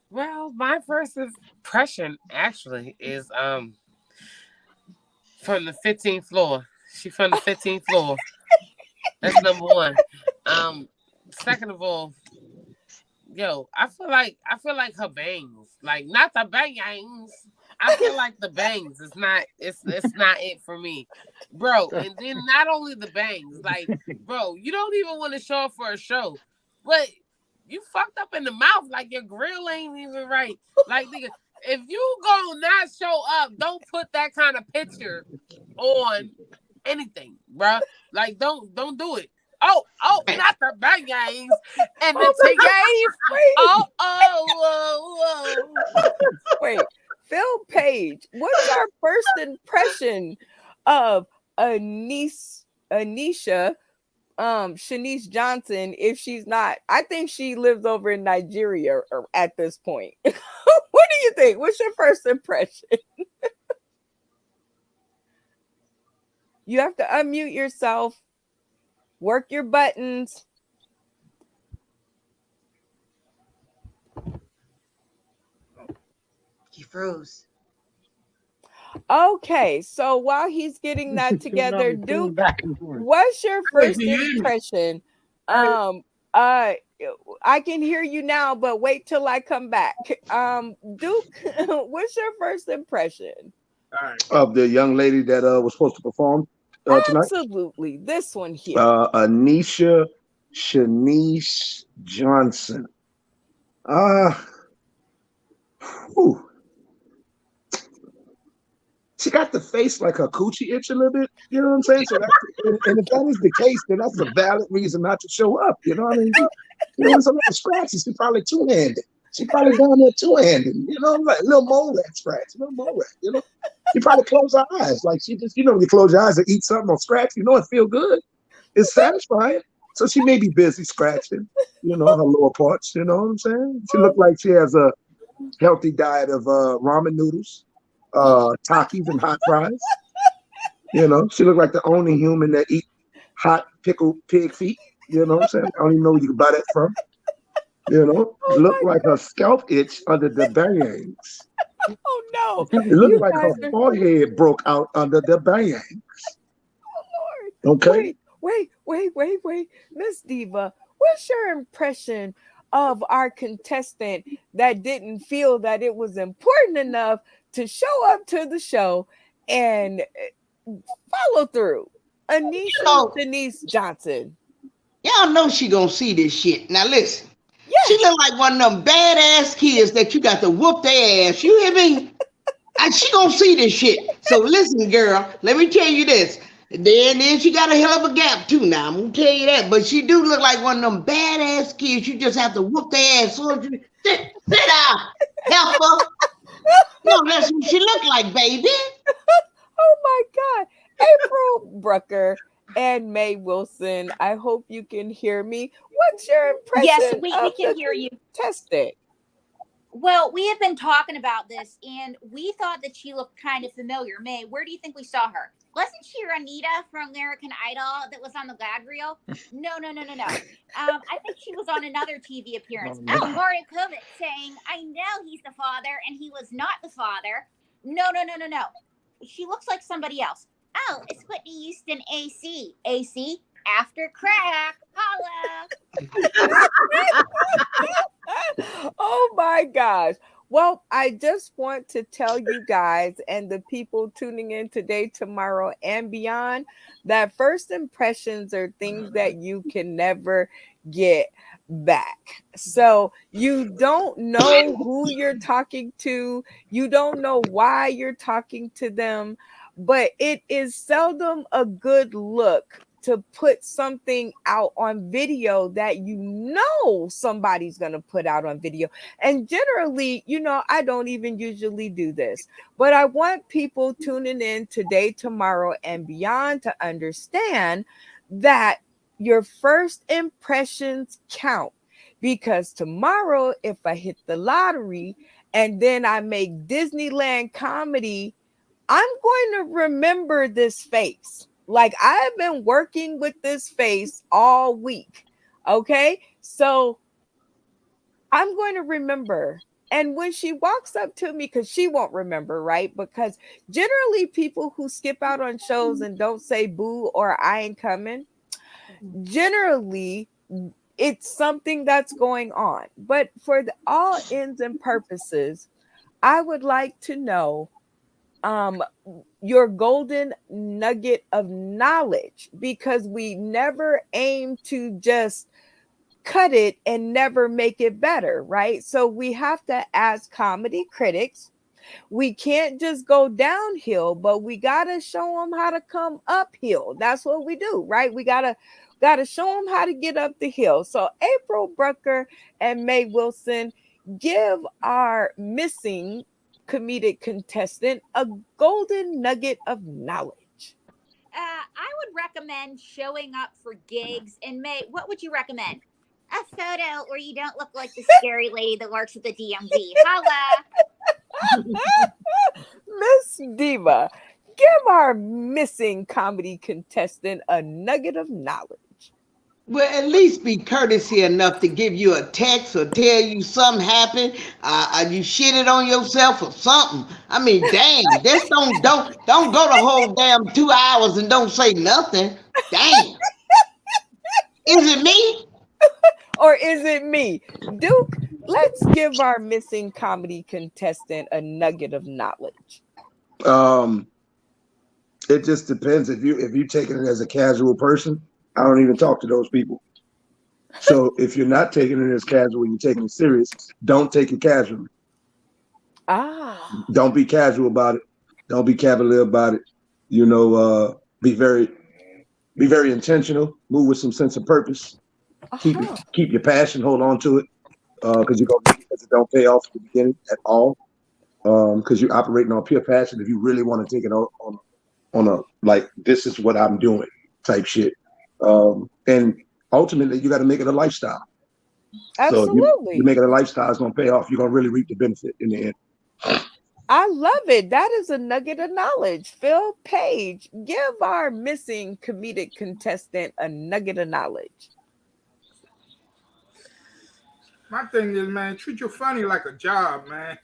Well, my first impression actually is from the 15th floor. She from the 15th floor. That's number one. Second of all, I feel like her bangs, like not the bangs. I feel like the bangs is not it's not it for me, bro. And then not only the bangs, like, bro, you don't even want to show up for a show, but you fucked up in the mouth, like your grill ain't even right. Like, nigga, if you gonna not show up, don't put that kind of picture on anything, bro. Like, don't do it. Oh, not the bangs and the tiggays. Wait, Phil Page, what's our first impression of Shanice Johnson, if she's not? I think she lives over in Nigeria at this point. What do you think? What's your first impression? You have to unmute yourself. Work your buttons. He froze. Okay, so while he's getting that together, Duke, what's your first impression? I can hear you now, but wait till I come back. Duke, what's your first impression? Of the young lady that was supposed to perform tonight? Absolutely. This one here. Anisha Shanice Johnson. She got the face like her coochie itch a little bit. You know what I'm saying? So and if that is the case, then that's a valid reason not to show up. You know what I mean? Some little scratches. She probably two-handed. She probably down there two-handed. You know, like a little mole rat scratch. A little mole rat. You know, she probably closed her eyes. Like she just, when you close your eyes and eat something or scratch, it feel good. It's satisfying. So she may be busy scratching, her lower parts. You know what I'm saying? She looked like she has a healthy diet of ramen noodles, Takis and hot fries. She looked like the only human that eat hot pickled pig feet. You know what I'm saying? I don't even know where you can buy that from. Looked like her scalp itch under the bangs. Oh no! It looked like her forehead broke out under the bangs. Oh Lord! Okay. Wait, Miss Diva, what's your impression of our contestant that didn't feel that it was important enough to show up to the show and follow through? Anisha Denise Johnson. Y'all know she gonna see this shit. Now listen. Yes. She look like one of them badass kids that you got to whoop their ass. You hear me? And she gonna see this shit. So listen, girl, let me tell you this. Then she got a hell of a gap too. Now I'm gonna tell you that. But she do look like one of them badass kids. You just have to whoop their ass. So sit down, helper. No, that's what she look like, baby. Oh my God, April Brucker. and May Wilson. I hope you can hear me. What's your Yes, impression we of can the hear you. contestant? Well, we have been talking about this, and we thought that she looked kind of familiar. May, where do you think we saw her? Wasn't she Ranita from American Idol that was on the gag reel? No. I think she was on another TV appearance. Oh, Marty Kovic saying, I know he's the father, and he was not the father. No. She looks like somebody else. Oh, it's Whitney Houston AC. AC, after crack. Holla. Oh my gosh. Well, I just want to tell you guys and the people tuning in today, tomorrow, and beyond that first impressions are things that you can never get back. So you don't know who you're talking to, you don't know why you're talking to them, but it is seldom a good look to put something out on video that you know somebody's going to put out on video. And generally, I don't even usually do this, but I want people tuning in today, tomorrow, and beyond to understand that your first impressions count. Because tomorrow, if I hit the lottery and then I make Disneyland comedy, I'm going to remember this face. Like, I've been working with this face all week. Okay. So I'm going to remember. And when she walks up to me, because she won't remember, right? Because generally people who skip out on shows and don't say boo or I ain't coming, generally it's something that's going on. But for all ends and purposes, I would like to know your golden nugget of knowledge, because we never aim to just cut it and never make it better, right? So we have to, as comedy critics, we can't just go downhill, but we got to show them how to come uphill. That's what we do, right? We got to show them how to get up the hill. So April Brucker and May Wilson, give our missing comedic contestant a golden nugget of knowledge. I would recommend showing up for gigs. And May, what would you recommend? A photo where you don't look like the scary lady that works at the DMV. Holla. Miss Diva, give our missing comedy contestant a nugget of knowledge. Well, at least be courtesy enough to give you a text or tell you something happened. You shitted on yourself or something. I mean, damn, just don't go the whole damn 2 hours and don't say nothing. Damn. Is it me? Or is it me? Duke, let's give our missing comedy contestant a nugget of knowledge. It just depends. If you taking it as a casual person, I don't even talk to those people. So if you're not taking it as casual, you're taking it serious, don't take it casually. Don't be casual about it. Don't be cavalier about it. Be very intentional. Move with some sense of purpose. Keep your passion. Hold on to it, because you're gonna need it, because it don't pay off at the beginning at all. Because you're operating on pure passion. If you really want to take it on a like, this is what I'm doing type shit. And ultimately, you got to make it a lifestyle. Absolutely. So you make it a lifestyle, it's going to pay off. You're going to really reap the benefit in the end. I love it. That is a nugget of knowledge. Phil Page, give our missing comedic contestant a nugget of knowledge. My thing is, man, treat your funny like a job, man.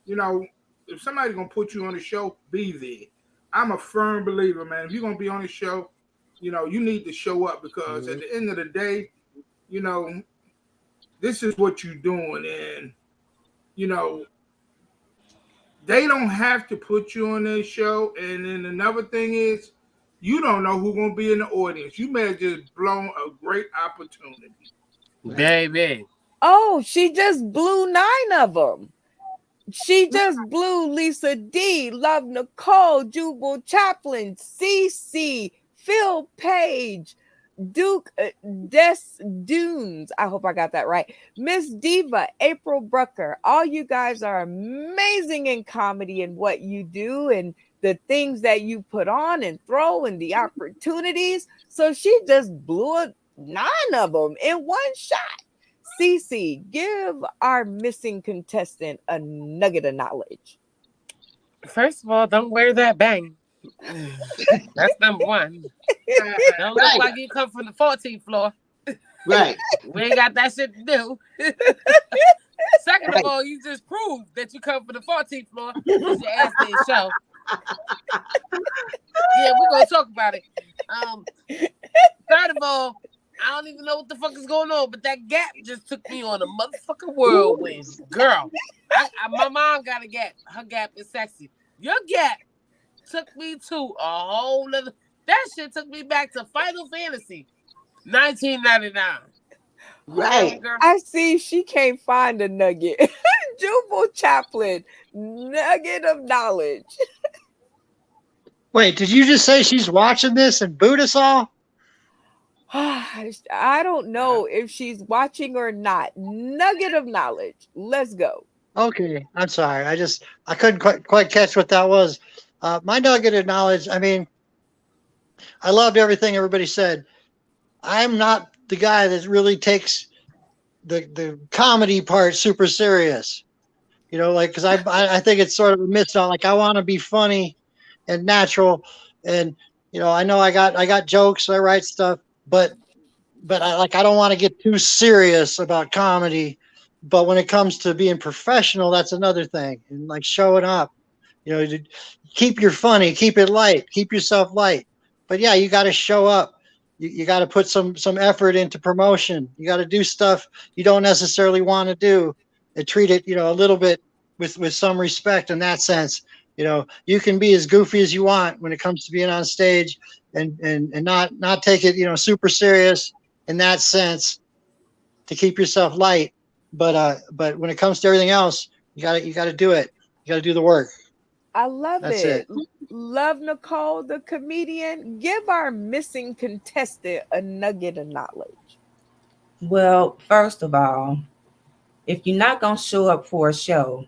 If somebody's going to put you on the show, be there. I'm a firm believer, man. If you're going to be on the show, you need to show up, because at the end of the day, this is what you're doing. And, they don't have to put you on their show. And then another thing is, you don't know who's going to be in the audience. You may have just blown a great opportunity. Baby. Oh, she just blew 9 of them. She just blew Lisa D, Love Nicole, Jubal Chaplin, CC, Phil Page, Duke Des Dunes. I hope I got that right. Miss Diva, April Brucker. All you guys are amazing in comedy and what you do. And the things that you put on and throw and the opportunities. So she just blew 9 of them in one shot. Cece, give our missing contestant a nugget of knowledge. First of all, don't wear that bang. That's number one. Don't look like you come from the 14th floor. Right. We ain't got that shit to do. Second of all, you just proved that you come from the 14th floor because your ass didn't show. Yeah, we're gonna talk about it. Third of all, I don't even know what the fuck is going on, but that gap just took me on a motherfucking whirlwind. Girl, my mom got a gap. Her gap is sexy. Your gap took me to a whole other. That shit took me back to Final Fantasy 1999. Right. Girl. I see she can't find a nugget. Jubal Chaplin, nugget of knowledge. Wait, did you just say she's watching this and boot us all? I don't know if she's watching or not. Nugget of knowledge. Let's go. Okay, I'm sorry. I couldn't quite catch what that was. My nugget of knowledge, I mean, I loved everything everybody said. I'm not the guy that really takes the comedy part super serious. You know, like, because I think it's sort of a miss on, like, I want to be funny and natural, and you know I got jokes, I write stuff, but I don't want to get too serious about comedy. But when it comes to being professional, that's another thing. And like showing up, you know, keep your funny, keep it light, keep yourself light. But yeah, you got to show up. You got to put some effort into promotion. You got to do stuff you don't necessarily want to do, and treat it, you know, a little bit with some respect in that sense. You know, you can be as goofy as you want when it comes to being on stage, and not take it, you know, super serious in that sense, to keep yourself light. But when it comes to everything else, you got to do it. You got to do the work. I love That's it. it. Love Nicole, the comedian. Give our missing contestant a nugget of knowledge. Well, first of all, if you're not going to show up for a show,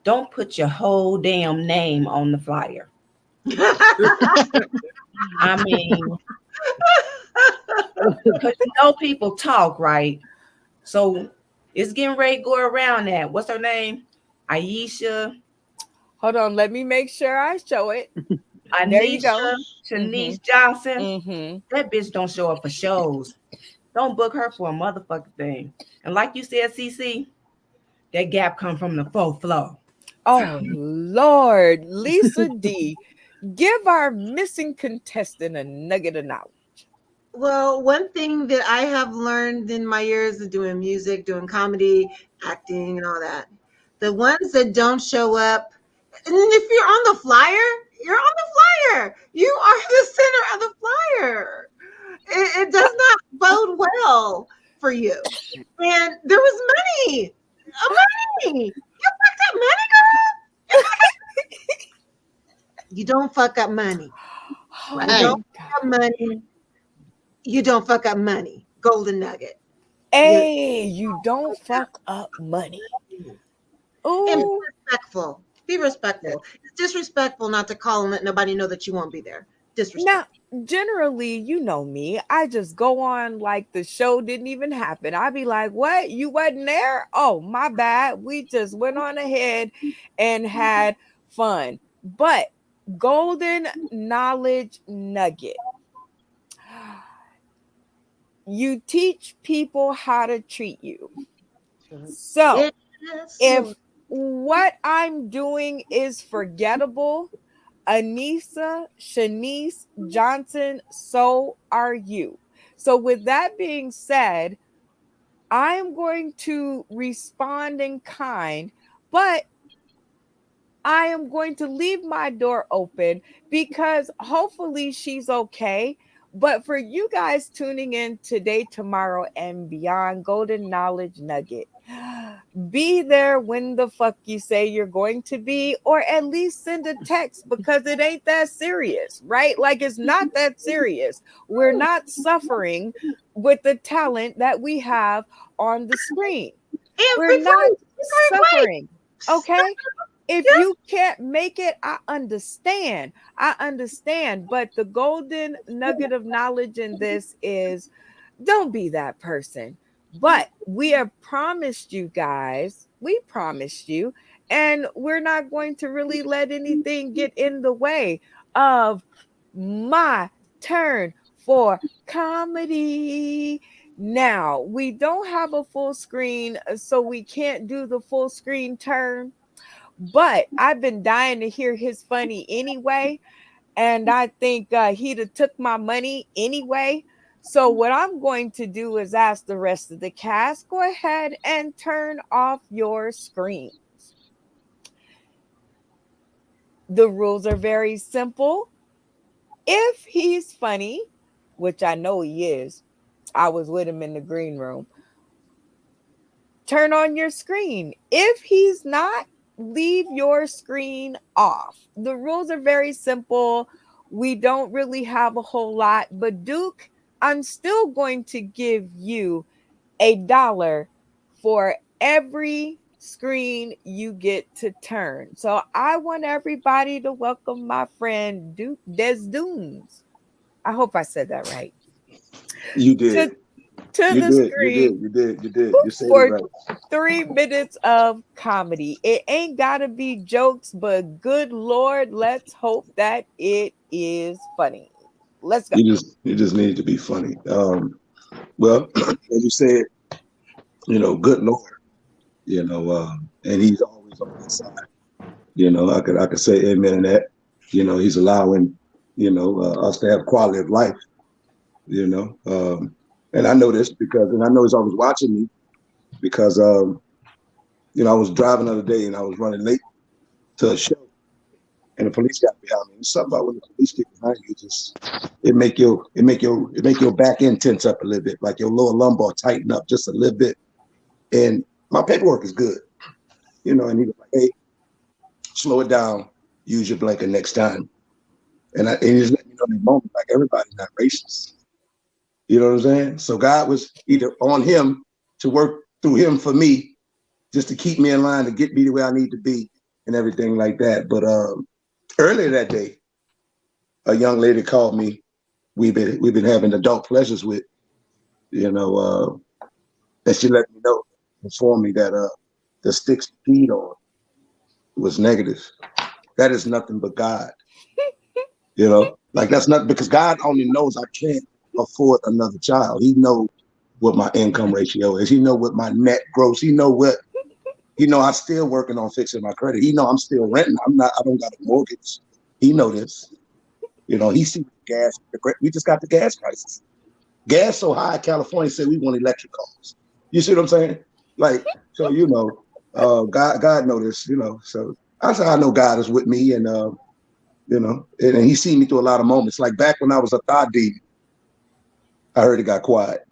don't put your whole damn name on the flyer. I mean, because you know people talk, right? So it's getting ready to go around that. What's her name? Aisha. Hold on, let me make sure I show it. There you go. Shanice Johnson. Mm-hmm. That bitch don't show up for shows. Don't book her for a motherfucking thing. And like you said, CC, that gap come from the 4th floor. Oh, Lord. Lisa D, give our missing contestant a nugget of knowledge. Well, one thing that I have learned in my years of doing music, doing comedy, acting, and all that, the ones that don't show up, and if you're on the flyer, you're on the flyer. You are the center of the flyer. It does not bode well for you. And there was money. Money. You fucked up money, girl. You don't fuck up money. Oh, You don't fuck up money. You don't fuck up money. Golden nugget. Hey, you don't fuck up money. And be Oh, respectful. Be respectful. It's disrespectful not to call and let nobody know that you won't be there. Disrespectful. now, generally, you know me. I just go on like the show didn't even happen. I'd be like, what? You wasn't there? Oh, my bad. We just went on ahead and had fun. But golden knowledge nugget. You teach people how to treat you. So Yes. if what I'm doing is forgettable, Anissa, Shanice Johnson, so are you. So with that being said, I am going to respond in kind, but I am going to leave my door open because hopefully she's okay. But for you guys tuning in today, tomorrow, and beyond, Golden Knowledge Nugget, be there when the fuck you say you're going to be, or at least send a text because it ain't that serious, right? Like, it's not that serious. We're not suffering with the talent that we have on the screen. We're not suffering, okay? If you can't make it, I understand. I understand. But the golden nugget of knowledge in this is don't be that person. But we have promised you guys, we promised you, and we're not going to really let anything get in the way of my turn for comedy. Now, we don't have a full screen, so we can't do the full screen turn, but I've been dying to hear his funny anyway. And I think he'd have took my money anyway. So what I'm going to do is ask the rest of the cast, go ahead and turn off your screens. The rules are very simple. If he's funny, which I know he is, I was with him in the green room, turn on your screen. If he's not, leave your screen off. The rules are very simple. We don't really have a whole lot, but Duke, I'm still going to give you $1 for every screen you get to turn. So I want everybody to welcome my friend Duke Des Dunes. I hope I said that right. You did. To You the did. screen. You did. You said it For right. 3 minutes of comedy. It ain't gotta be jokes, but good Lord, let's hope that it is funny. Let's go. You just need to be funny. Well, as you said, good Lord, and he's always on his side. I could say amen to that. He's allowing, us to have quality of life, and I know this and I know he's always watching me because, I was driving the other day and I was running late to a show and the police got behind me. It's something about when the police get behind you, it make your back end tense up a little bit, like your lower lumbar tighten up just a little bit. And my paperwork is good, and he was like, hey, slow it down, use your blanket next time. And he just let me know in the moment, like everybody's not racist. You know what I'm saying? So God was either on him to work through him for me, just to keep me in line, to get me the way I need to be and everything like that. But earlier that day, a young lady called me. We've been having adult pleasures with, and she let me know, informed me that the sticks she peed on was negative. That is nothing but God. Like that's not, because God only knows I can't afford another child. He knows what my income ratio is. He know what my net gross. He know I'm still working on fixing my credit. He know I'm still renting. I don't got a mortgage. He know this. He see gas. We just got the gas prices. Gas so high, California said we want electric cars. You see what I'm saying? Like, so God know this. So I know God is with me, and and He seen me through a lot of moments. Like back when I was a thought demon, I heard it got quiet.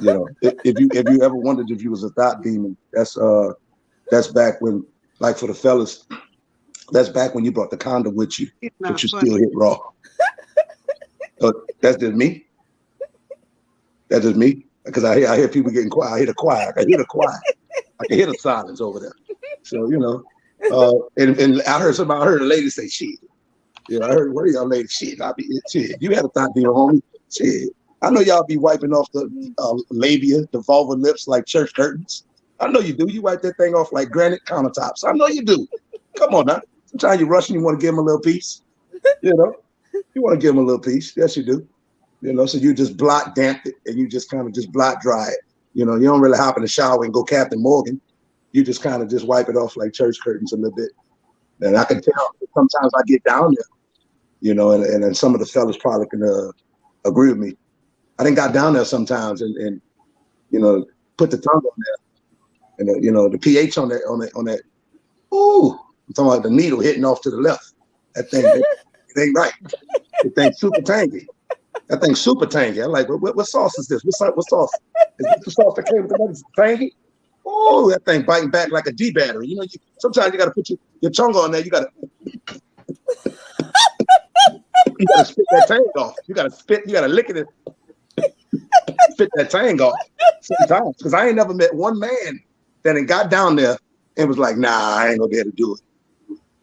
If you ever wondered if you was a thought demon, that's back when, like for the fellas, that's back when you brought the condom with you, but you still hit raw. That's just me. That's just me. Because I hear people getting quiet. I hear the quiet. I can hear the quiet. I can hear the silence over there. So and I heard a lady say, "Shit." I heard one of y'all ladies, "Shit." Shit. You had a thought demon, homie. Shit. I know y'all be wiping off the labia, the vulva lips like church curtains. I know you do. You wipe that thing off like granite countertops. I know you do. Come on now. Sometimes you're rushing, you want to give them a little piece. You want to give them a little piece. Yes, you do. So you just blot damp it and you just kind of just blot dry it. You don't really hop in the shower and go Captain Morgan. You just kind of just wipe it off like church curtains a little bit. And I can tell sometimes I get down there, and then some of the fellas probably can agree with me. I done got down there sometimes and put the tongue on there, and the pH on that. Ooh, I'm talking about the needle hitting off to the left. That thing, it ain't right. The thing's super tangy. That thing's super tangy. I'm like, what sauce is this? What sauce? Is this the sauce that came with the mother tangy? Oh, that thing biting back like a D battery. Sometimes you got to put your tongue on there. You got to spit that tang off. You got to lick it and spit that tang off sometimes. Because I ain't never met one man that got down there and was like, nah, I ain't gonna be able to do it.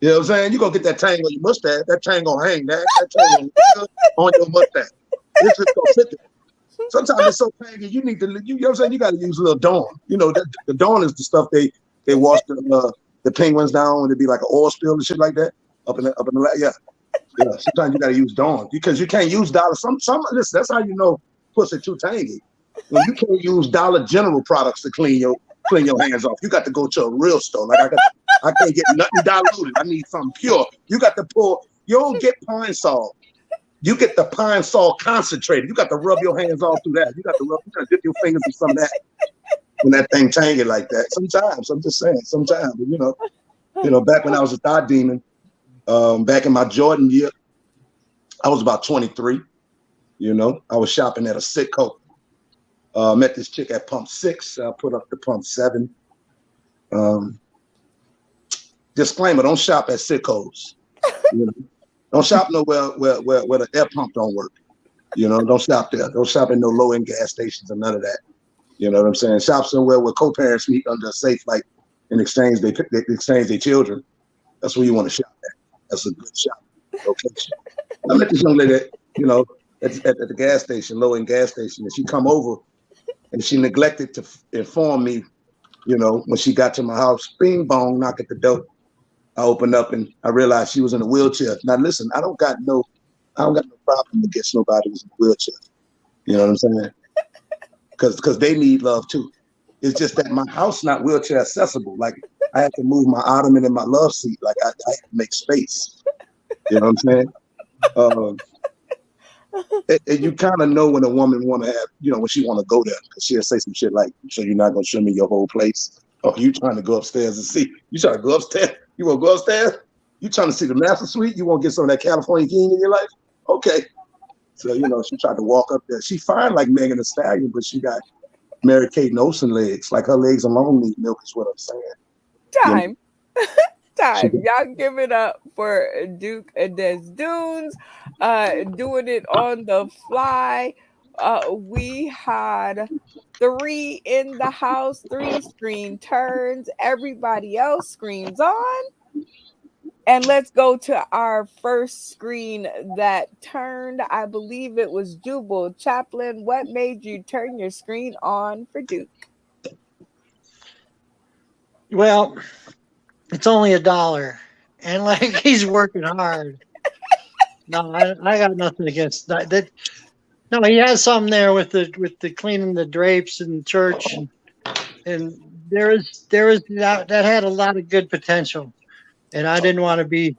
You know what I'm saying? You gonna get that tang on your mustache. That tang gonna hang. That tang gonna on your mustache. It's just gonna sit there. Sometimes it's so tangy. You need to. You know what I'm saying? You got to use a little Dawn. You know, the Dawn is the stuff they wash the penguins down when it be like an oil spill and shit like that up in the yeah. Yeah, sometimes you got to use Dawn because you can't use Dollar. Listen, that's how you know pussy too tangy. When you can't use Dollar General products to clean your hands off, you got to go to a real store. Like I can't get nothing diluted. I need something pure. You got to pull. You don't get Pine Sol. You get the Pine Sol concentrated. You got to rub your hands all through that. You got to dip your fingers in some of that when that thing tangy like that. Sometimes I'm just saying. Sometimes, you know, back when I was a thought demon. Back in my Jordan year, I was about 23. You know, I was shopping at a Citco. Met this chick at Pump 6. I put up the Pump 7. Disclaimer: don't shop at Citcos. You know, don't shop nowhere where the air pump don't work. You know, don't shop there. Don't shop in no low end gas stations or none of that. You know what I'm saying? Shop somewhere where co-parents meet under a safe light and exchange their children. That's where you want to shop at. That's a good shop location. I met this young lady, you know, at the gas station, low-end gas station, and she come over and she neglected to inform me, you know, when she got to my house, bing bong, knock at the door. I opened up and I realized she was in a wheelchair. Now listen, I don't got no problem against nobody who's in a wheelchair. You know what I'm saying? Because they need love too. It's just that my house not wheelchair accessible. Like I had to move my ottoman and my love seat. Like I had to make space. You know what I'm saying? You kind of know when a woman want to have, you know, when she want to go there, because she'll say some shit like, "So you're not gonna show me your whole place? Or you trying to go upstairs and see? You trying to go upstairs? You want to go upstairs? You trying to see the master suite? You want to get some of that California king in your life? Okay." So you know, she tried to walk up there. She fine like Megan Thee Stallion, but she got Mary Kate Olsen legs. Like her legs alone need milk, is what I'm saying. Time. You know? Time. Y'all give it up for Duke and Des Dunes doing it on the fly. We had 3 in the house, 3 screen turns. Everybody else screens on. And let's go to our first screen that turned. I believe it was Jubal. Chaplain, what made you turn your screen on for Duke? Well, it's only $1, and like he's working hard. No, I got nothing against that. No, he has something there with the cleaning the drapes in church, and there is that had a lot of good potential, and I didn't want to be.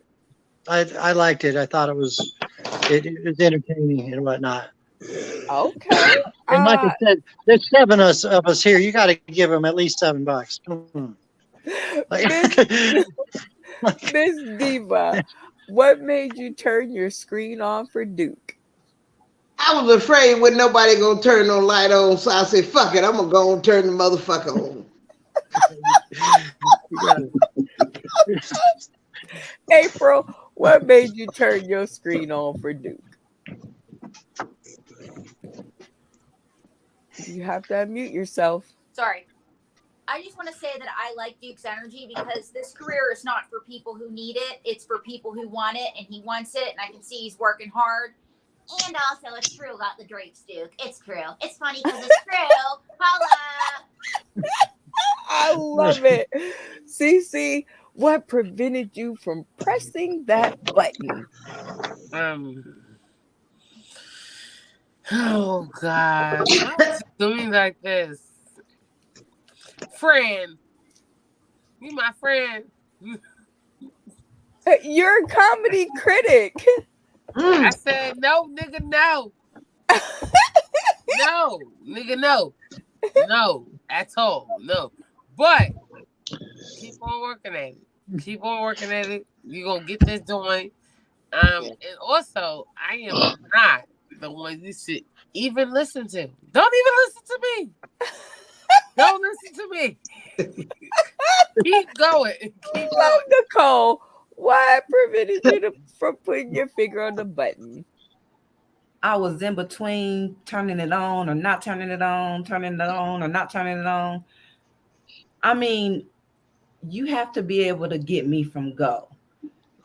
I liked it. I thought it was entertaining and whatnot. Okay. And like I said, there's 7 of us here. You got to give him at least $7. Miss Diva, what made you turn your screen on for Duke? I was afraid when nobody gonna turn no light on, so I said, "Fuck it, I'm gonna go and turn the motherfucker on." April, what made you turn your screen on for Duke? You have to unmute yourself. Sorry. I just want to say that I like Duke's energy because this career is not for people who need it. It's for people who want it, and he wants it, and I can see he's working hard. And also, it's true about the drapes, Duke. It's true. It's funny because it's true. Holla! I love it. Cece, what prevented you from pressing that button? Oh gosh, what's doing like this? Friend, you my friend. You're a comedy critic. I said no, nigga, no. No, nigga, no. No, at all. No. But keep on working at it. Keep on working at it. You're gonna get this joint. And also I am not the one you should even listen to. Don't even listen to me. Don't listen to me. Keep going. Keep going. Nicole, what prevented you from putting your finger on the button? I was in between turning it on or not turning it on, turning it on or not turning it on. I mean, you have to be able to get me from go.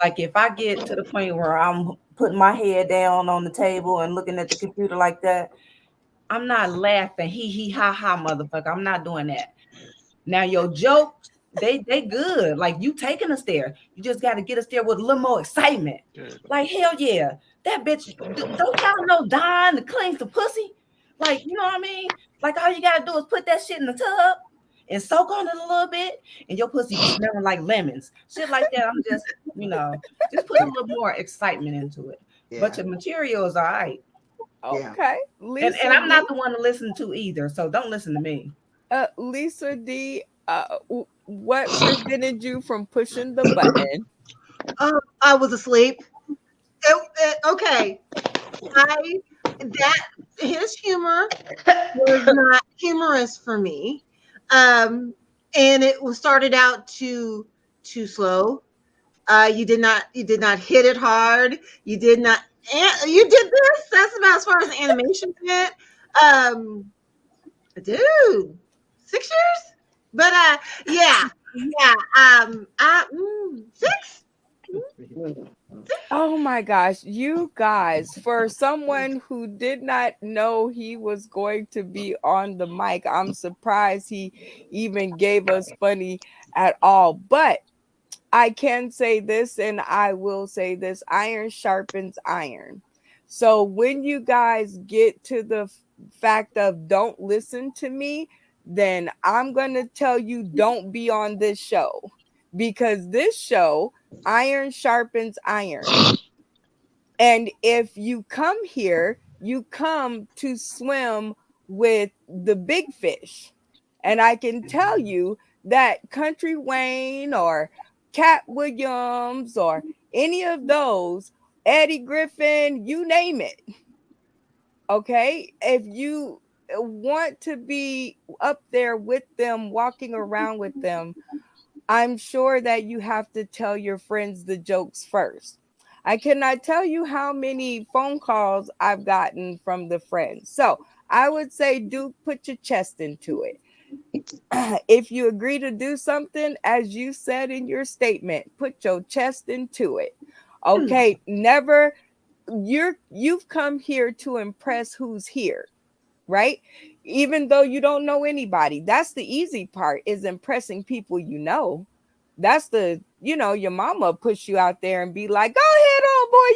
Like if I get to the point where I'm putting my head down on the table and looking at the computer like that, I'm not laughing, hee ha ha, motherfucker. I'm not doing that. Now your jokes, they good. Like you taking us there. You just got to get us there with a little more excitement. Like hell yeah, that bitch. Don't y'all know Don cleans the pussy? Like you know what I mean? Like all you gotta do is put that shit in the tub and soak on it a little bit, and your pussy be smelling like lemons. Shit like that. I'm just just put a little more excitement into it. Yeah. But your material is all right. Okay, And Lisa I'm D. not the one to listen to either, so don't listen to me. Lisa D. What prevented you from pushing the button? I was asleep. Okay, that his humor was not humorous for me, and it was started out too slow. You did not hit it hard. You did not. You did this. That's about as far as the animation went. Um, dude, 6 years. But yeah, yeah. 6. Oh my gosh, you guys, for someone who did not know he was going to be on the mic, I'm surprised he even gave us funny at all. But I can say this and I will say this, iron sharpens iron. So when you guys get to the fact of don't listen to me, then I'm going to tell you don't be on this show, because this show, iron sharpens iron. And if you come here, you come to swim with the big fish. And I can tell you that Country Wayne or Cat Williams or any of those, Eddie Griffin, you name it. Okay. If you want to be up there with them, walking around with them, I'm sure that you have to tell your friends the jokes first. I cannot tell you how many phone calls I've gotten from the friends. So I would say, Duke, put your chest into it. If you agree to do something, as you said in your statement, put your chest into it. Okay, never you've come here to impress who's here, right? Even though you don't know anybody. That's the easy part, is impressing people you know. That's the, your mama push you out there and be like, go ahead on, boy,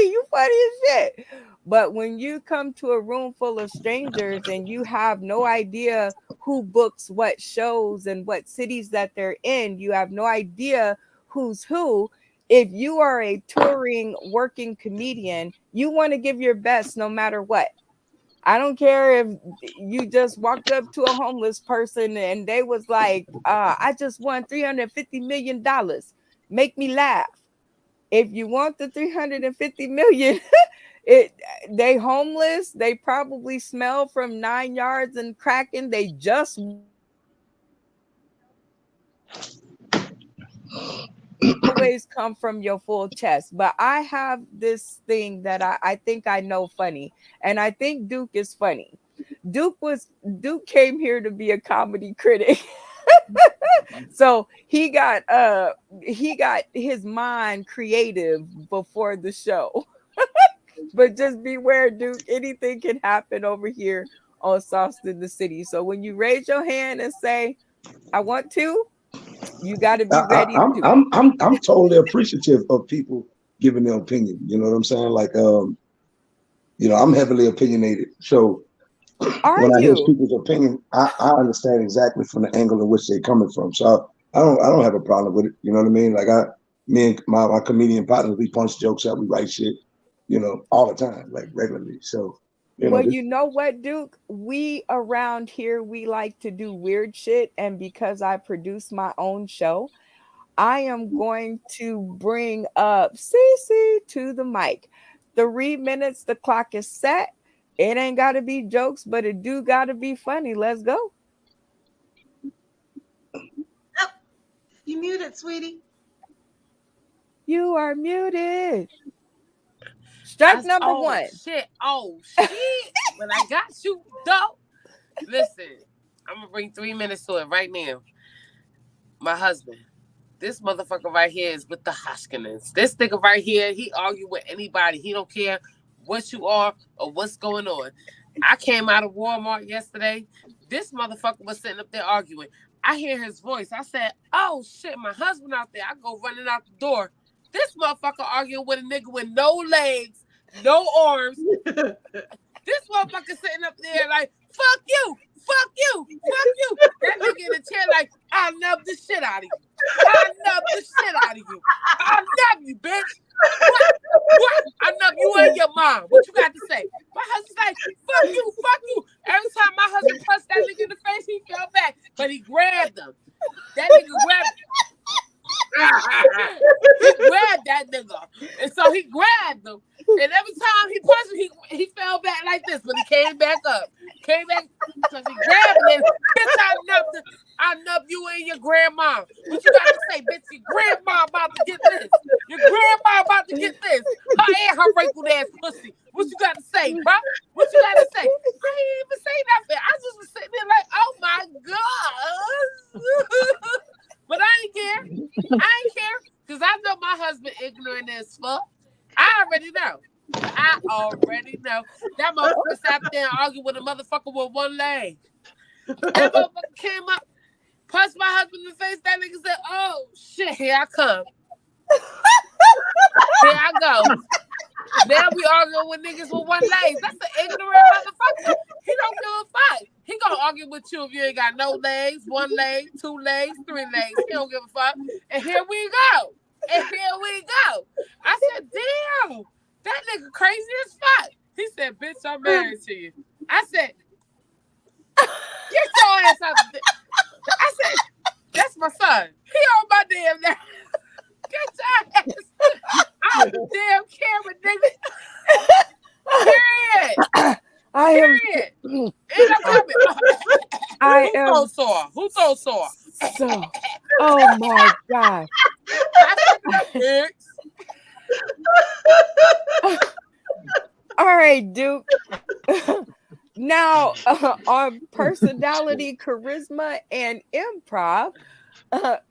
you funny as shit. But when you come to a room full of strangers and you have no idea who books what shows and what cities that they're in, you have no idea who's who. If you are a touring working comedian, you want to give your best no matter what. I don't care if you just walked up to a homeless person and they was like, I just won $350 million. Make me laugh. If you want the 350 million, they homeless, they probably smell from 9 yards and cracking. They just always come from your full chest. But I have this thing that I think I know funny, and I think Duke is funny. Duke came here to be a comedy critic. So he got his mind creative before the show. But just beware, Duke, anything can happen over here on Sauce in the City. So when you raise your hand and say, I want to, you got to be ready to. I'm totally appreciative of people giving their opinion. You know what I'm saying? Like, I'm heavily opinionated. So Are when I hear you? people's opinion, I understand exactly from the angle in which they're coming from. So I don't have a problem with it. You know what I mean? Like me and my comedian partners, we punch jokes out, we write shit, all the time, like regularly. So, Well, you know what, Duke? We around here, we like to do weird shit. And because I produce my own show, I am going to bring up Cece to the mic. 3 minutes, the clock is set. It ain't got to be jokes, but it do got to be funny. Let's go. Oh, you muted, sweetie. You are muted. Strike number one. Oh shit. But I got you, though. Listen, I'm gonna bring 3 minutes to it right now. My husband. This motherfucker right here is with the Hoskins. This nigga right here, he argue with anybody. He don't care what you are or what's going on. I came out of Walmart yesterday. This motherfucker was sitting up there arguing. I hear his voice. I said, oh shit, my husband out there. I go running out the door. This motherfucker arguing with a nigga with no legs, no arms. This motherfucker sitting up there like, fuck you, fuck you, fuck you. That nigga in the chair like, I'll nub the shit out of you. I'll nub the shit out of you. I'll nub you, bitch. What? I nub you and your mom. What you got to say? My husband's like, fuck you, fuck you. Every time my husband punched that nigga in the face, he fell back. But he grabbed him. That nigga grabbed him. He grabbed that nigga. And so he grabbed him. And every time he punched him, he fell back like this, but he came back up. Came back because he grabbed him. And, bitch, I nubbed you and your grandma. What you got to say, bitch? Your grandma about to get this. Your grandma about to get this. Her and her wrinkled ass pussy. What you got to say, bro? What you got to say? I didn't even say nothing. I just was sitting there like, oh my God. But I ain't care. I ain't care. Because I know my husband ignorant as fuck. I already know. I already know. That motherfucker sat there and argued with a motherfucker with one leg. That motherfucker came up, punched my husband in the face. That nigga said, oh, shit, here I come. Here I go. Now we arguing with niggas with one leg. That's an ignorant motherfucker. He don't give a fuck. He gonna argue with you if you ain't got no legs, one leg, two legs, three legs. He don't give a fuck. And here we go. And here we go. I said, damn, that nigga crazy as fuck. He said, bitch, I'm married to you. I said, get your ass up. I said, that's my son. He on my damn now. Get your ass out the damn camera, nigga. Period. Period. Ain't no coming. Who sore? Who sore? So, oh my God. All right, Duke. Now, on personality, charisma, and improv,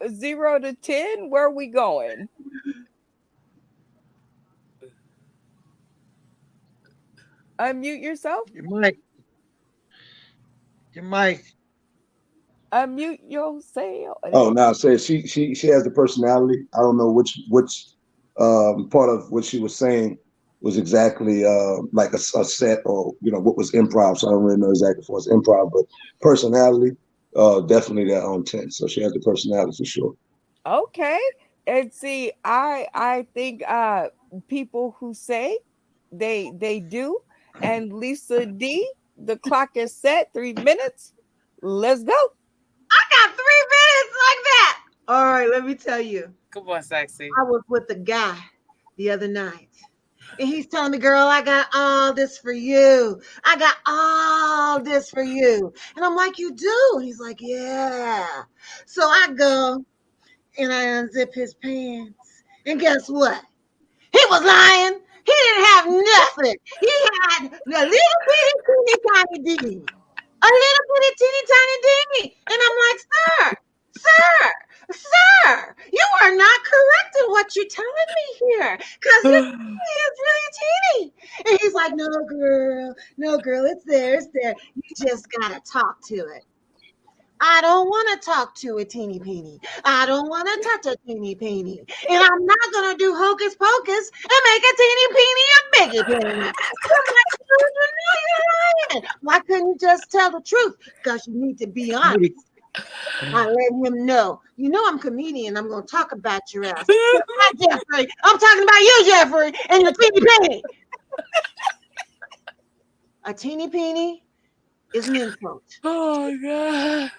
0 to 10, where are we going? Unmute yourself. Your mic. Unmute yourself. Oh, now say she has the personality. I don't know which part of what she was saying was exactly like a set or what was improv. So I don't really know exactly if it's improv, but personality, definitely that on 10. So she has the personality for sure. Okay. And see, I think people who say they do. And Lisa D, the clock is set. 3 minutes. Let's go. I got 3 minutes like that. All right, let me tell you. Come on, sexy. I was with a guy the other night. And he's telling me, girl, I got all this for you. I got all this for you. And I'm like, you do? He's like, yeah. So I go and I unzip his pants. And guess what? He was lying. He didn't have nothing. He had a little bitty teeny tiny dinghy. A little bitty teeny tiny dinghy. And I'm like, sir, you are not correct in what you're telling me here. Because this is really teeny. And he's like, no, girl, it's there. You just got to talk to it. I don't want to talk to a teeny peeny. I don't want to touch a teeny peeny. And I'm not going to do hocus pocus and make a teeny peeny a biggie peeny. I'm like, you're lying. Why couldn't you just tell the truth? Because you need to be honest. I let him know. You know I'm a comedian. I'm going to talk about your ass. Not Jeffrey. I'm talking about you, Jeffrey, and your teeny peeny. A teeny peeny is an insult. Oh, my God.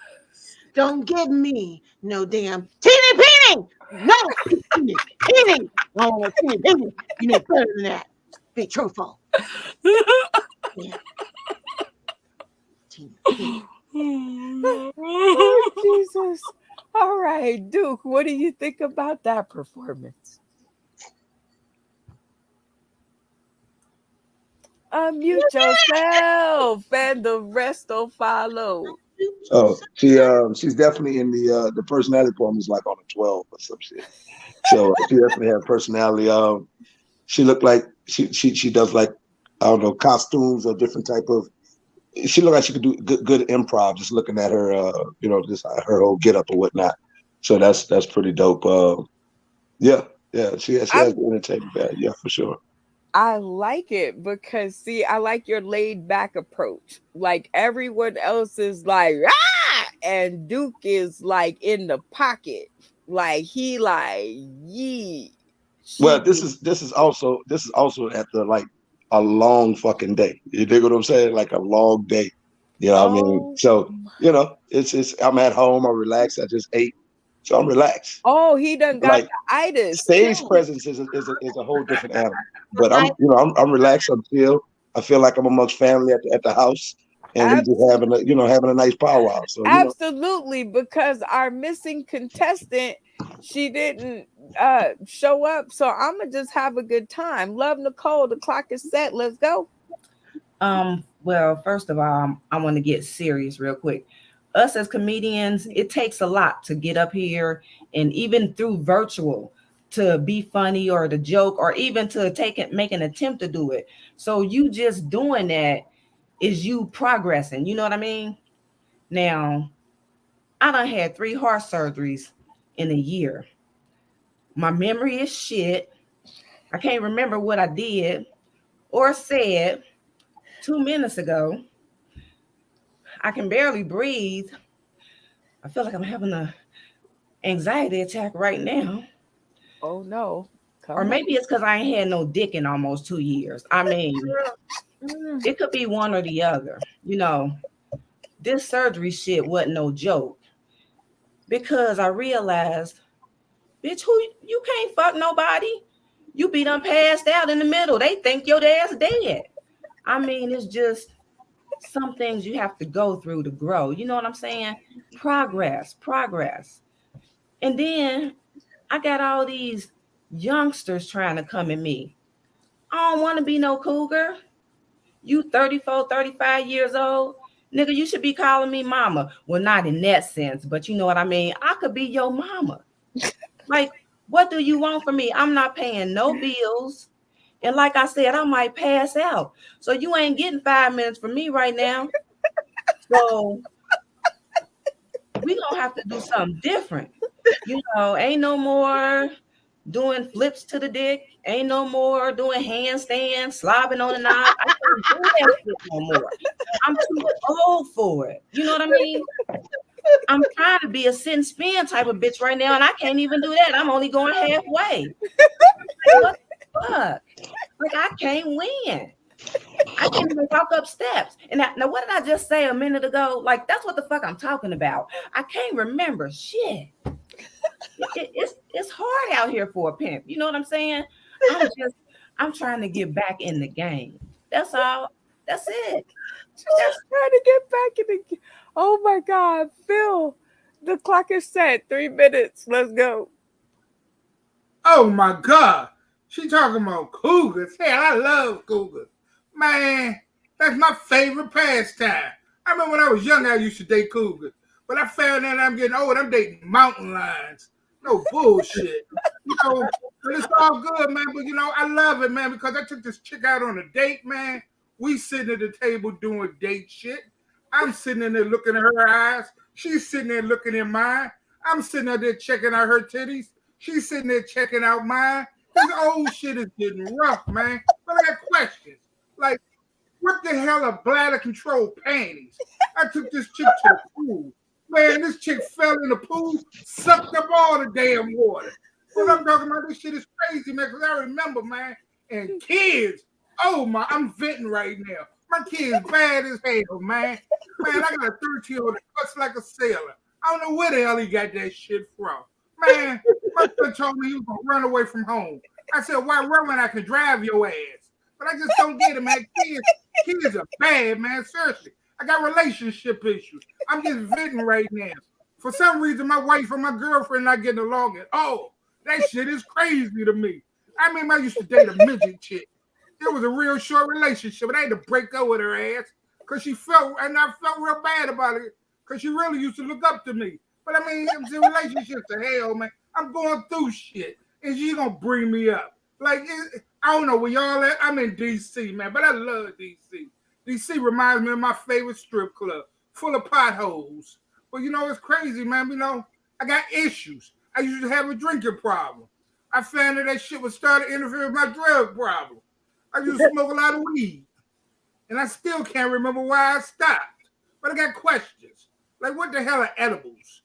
Don't give me no damn teeny peeny. No, teeny peeny. I don't want a teeny peeny. You know better than that. Be truthful. Yeah. Teeny peeny. Oh, Jesus. All right, Duke, what do you think about that performance? Unmute yourself and the rest will follow. So she's definitely in the personality department is like on a 12 or some shit. So she definitely has personality. She looked like she does like, I don't know, costumes or different type of. She looked like she could do good improv. Just looking at her, just her whole get up or whatnot. So that's pretty dope. Yeah, she has the entertainment value. Yeah, for sure. I like it because see, I like your laid back approach. Like everyone else is like, ah, and Duke is like in the pocket. Like he like, yee. Well, She this is also at the like a long fucking day. You dig what I'm saying? Like a long day. You know what I mean? oh So, it's I'm at home, I'm relaxed, I just ate. So I'm relaxed. oh he done got Like the itis stage too. presence is a whole different animal. But I'm relaxed, I'm chill. I feel like I'm amongst family at the house and we just having a nice powwow. So, Absolutely, because our missing contestant, she didn't show up. So I'ma just have a good time. Love Nicole, the clock is set. Let's go. Well, first of all, I want to get serious real quick. Us as comedians, it takes a lot to get up here and even through virtual to be funny or to joke or even to make an attempt to do it. So you just doing that is you progressing. You know what I mean? Now, I done had 3 heart surgeries in a year. My memory is shit. I can't remember what I did or said 2 minutes ago. I can barely breathe. I feel like I'm having an anxiety attack right now. Oh no. Or Come on. maybe it's because I ain't had no dick in almost 2 years. I mean, it could be one or the other. This surgery shit wasn't no joke because I realized, bitch, who you can't fuck nobody. You be done passed out in the middle. They think your ass dead. I mean, it's just some things you have to go through to grow. You know what I'm saying? Progress. And then I got all these youngsters trying to come at me. I don't want to be no cougar. You 34, 35 years old. Nigga, you should be calling me mama. Well, not in that sense, but you know what I mean? I could be your mama. Like, what do you want from me? I'm not paying no bills. And like I said, I might pass out. So you ain't getting 5 minutes from me right now. So we gonna have to do something different. Ain't no more doing flips to the dick. Ain't no more doing handstands, slobbing on the knob. I can't do that shit no more. I'm too old for it. You know what I mean? I'm trying to be a sit and spin type of bitch right now, and I can't even do that. I'm only going halfway. Like, what the fuck? Like, I can't win. I can't even walk up steps. And now, what did I just say a minute ago? Like, that's what the fuck I'm talking about. I can't remember shit. It's hard out here for a pimp. You know what I'm saying? I'm trying to get back in the game. That's all. That's it. Just trying to get back in the. Oh my God, Phil, the clock is set. 3 minutes. Let's go. Oh my God. She talking about cougars. Hell, I love cougars. Man, that's my favorite pastime. I remember when I was young, I used to date cougars. But I found that I'm getting old, I'm dating mountain lions. No bullshit. But it's all good, man. But I love it, man, because I took this chick out on a date, man. We sitting at the table doing date shit. I'm sitting in there looking at her eyes. She's sitting there looking in mine. I'm sitting out there checking out her titties. She's sitting there checking out mine. This old shit is getting rough, man. But I got questions. Like, what the hell are bladder control panties? I took this chick to the pool. Man, this chick fell in the pool, sucked up all the damn water. What I'm talking about, this shit is crazy, man, because I remember, man, and kids, I'm venting right now. My kid's bad as hell, man. Man, I got a 13-year-old that cuts like a sailor. I don't know where the hell he got that shit from. Man, my son told me he was going to run away from home. I said, why run when I can drive your ass? But I just don't get it, man. Kids are bad, man. Seriously. I got relationship issues. I'm just venting right now. For some reason, my wife and my girlfriend not getting along at all. That shit is crazy to me. I mean, I used to date a midget chick. It was a real short relationship, but I had to break up with her ass because I felt real bad about it. because she really used to look up to me. But I mean, the relationships to hell, man. I'm going through shit, and she's gonna bring me up. Like, I don't know where y'all at. I'm in D.C., man, but I love D.C. D.C. reminds me of my favorite strip club, full of potholes. But you know, it's crazy, man. You know, I got issues. I used to have a drinking problem. I found that shit was starting to interfere with my drug problem. I used to smoke a lot of weed, and I still can't remember why I stopped. But I got questions. Like, what the hell are edibles?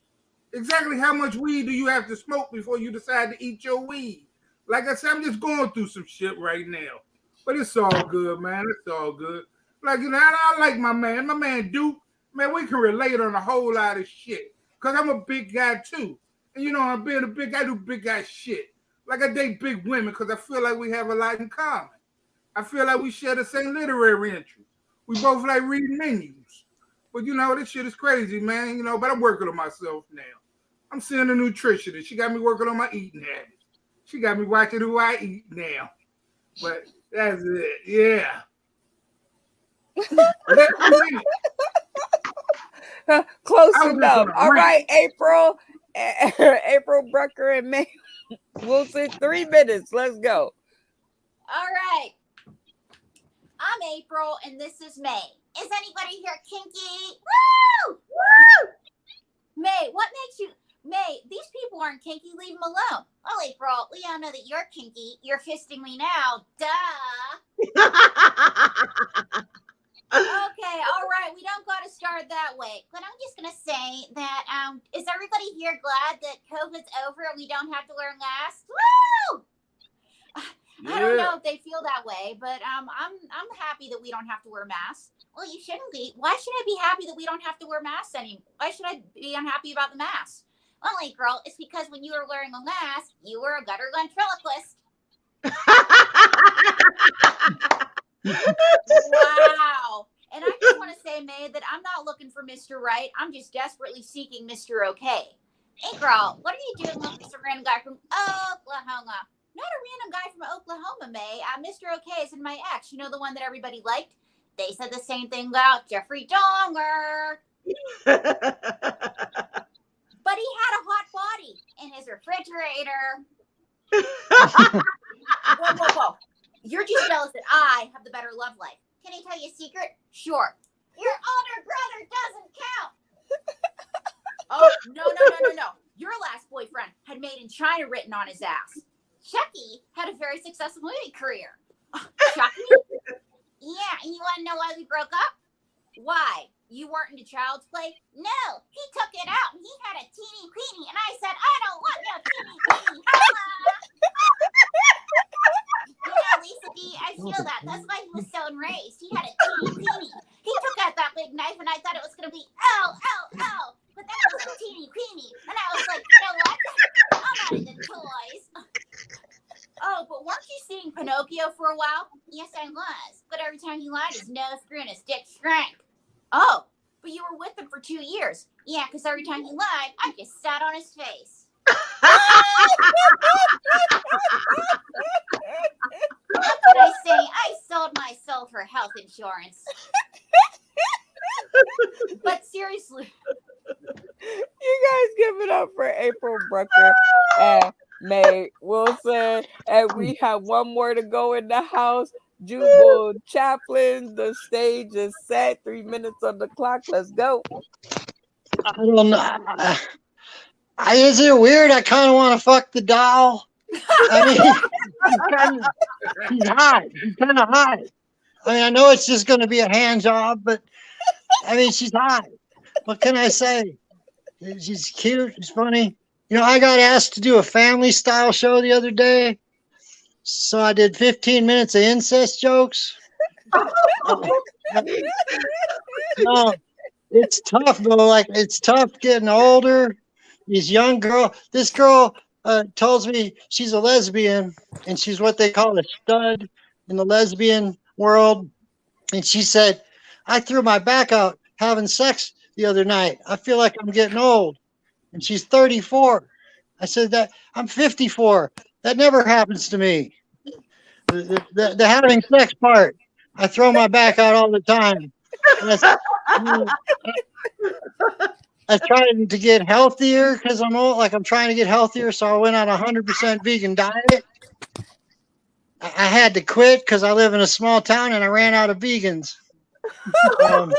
Exactly how much weed do you have to smoke before you decide to eat your weed? Like I said, I'm just going through some shit right now. But it's all good, man. It's all good. Like, you know, I like my man Duke. Man, we can relate on a whole lot of shit. Because I'm a big guy, too. And, you know, I'm being a big guy, I do big guy shit. Like, I date big women because I feel like we have a lot in common. I feel like we share the same literary interests. We both like reading menus. But, you know, this shit is crazy, man. You know, but I'm working on myself now. I'm seeing a nutritionist. She got me working on my eating habits. She got me watching who I eat now. But that's it. Yeah. Close enough. All right, April. April Brucker and May Wilson, 3 minutes. Let's go. All right. I'm April, and this is May. Is anybody here kinky? Woo! Woo! May, what makes you... May, these people aren't kinky. Leave them alone. Well, April, we all know that you're kinky. You're fisting me now. Duh. Okay, all right. We don't got to start that way. But I'm just going to say that, is everybody here glad that COVID's over and we don't have to wear masks? Woo! I don't know if they feel that way, but I'm happy that we don't have to wear masks. Well, you shouldn't be. Why should I be happy that we don't have to wear masks anymore? Why should I be unhappy about the masks? Well, April, it's because when you were wearing a mask, you were a gutter ventriloquist. Wow. And I just want to say, May, that I'm not looking for Mr. Right. I'm just desperately seeking Mr. Okay. April, what are you doing with this random guy from Oklahoma? Not a random guy from Oklahoma, May. Mr. Okay is in my ex. You know, the one that everybody liked? They said the same thing about Jeffrey Dahmer. But he had a hot body in his refrigerator. Whoa. You're just jealous that I have the better love life. Can I tell you a secret? Sure. Your older brother doesn't count. Oh, no. Your last boyfriend had Made in China written on his ass. Chucky had a very successful movie career. Chucky? Yeah, and you want to know why we broke up? Why? You weren't into Child's Play? No, he took it out and he had a teeny weeny, and I said, I don't want no teeny weeny. You know, Lisa D, I feel that. That's why he was so enraged. He had a teeny weeny. He took out that big knife, and I thought it was going to be ow. But that was a teeny weeny. And I was like, you know what? I'm not into toys. Oh, but weren't you seeing Pinocchio for a while? Yes, I was. But every time he lied, his nose grew and his dick shrank. Oh, but you were with him for 2 years. Yeah, because every time he lied, I just sat on his face. What could I say? I sold my soul for health insurance. But seriously. You guys give it up for April Brucker and May Wilson. And we have one more to go in the house. Jubal Chaplin, the stage is set. 3 minutes on the clock. Let's go. I don't know. Is it weird? I kind of want to fuck the doll. I mean, she's hot. She's kind of hot. I mean, I know it's just going to be a hand job, but I mean, she's hot. What can I say? She's cute. She's funny. You know, I got asked to do a family style show the other day. So I did 15 minutes of incest jokes. No, it's tough, though. Like, it's tough getting older. This girl tells me she's a lesbian, and she's what they call a stud in the lesbian world. And she said, I threw my back out having sex the other night. I feel like I'm getting old. And she's 34. I said that I'm 54. That never happens to me. The having sex part, I throw my back out all the time. I tried to get healthier because I'm old. Like I'm trying to get healthier, so I went on a 100% vegan diet. I had to quit because I live in a small town and I ran out of vegans. No,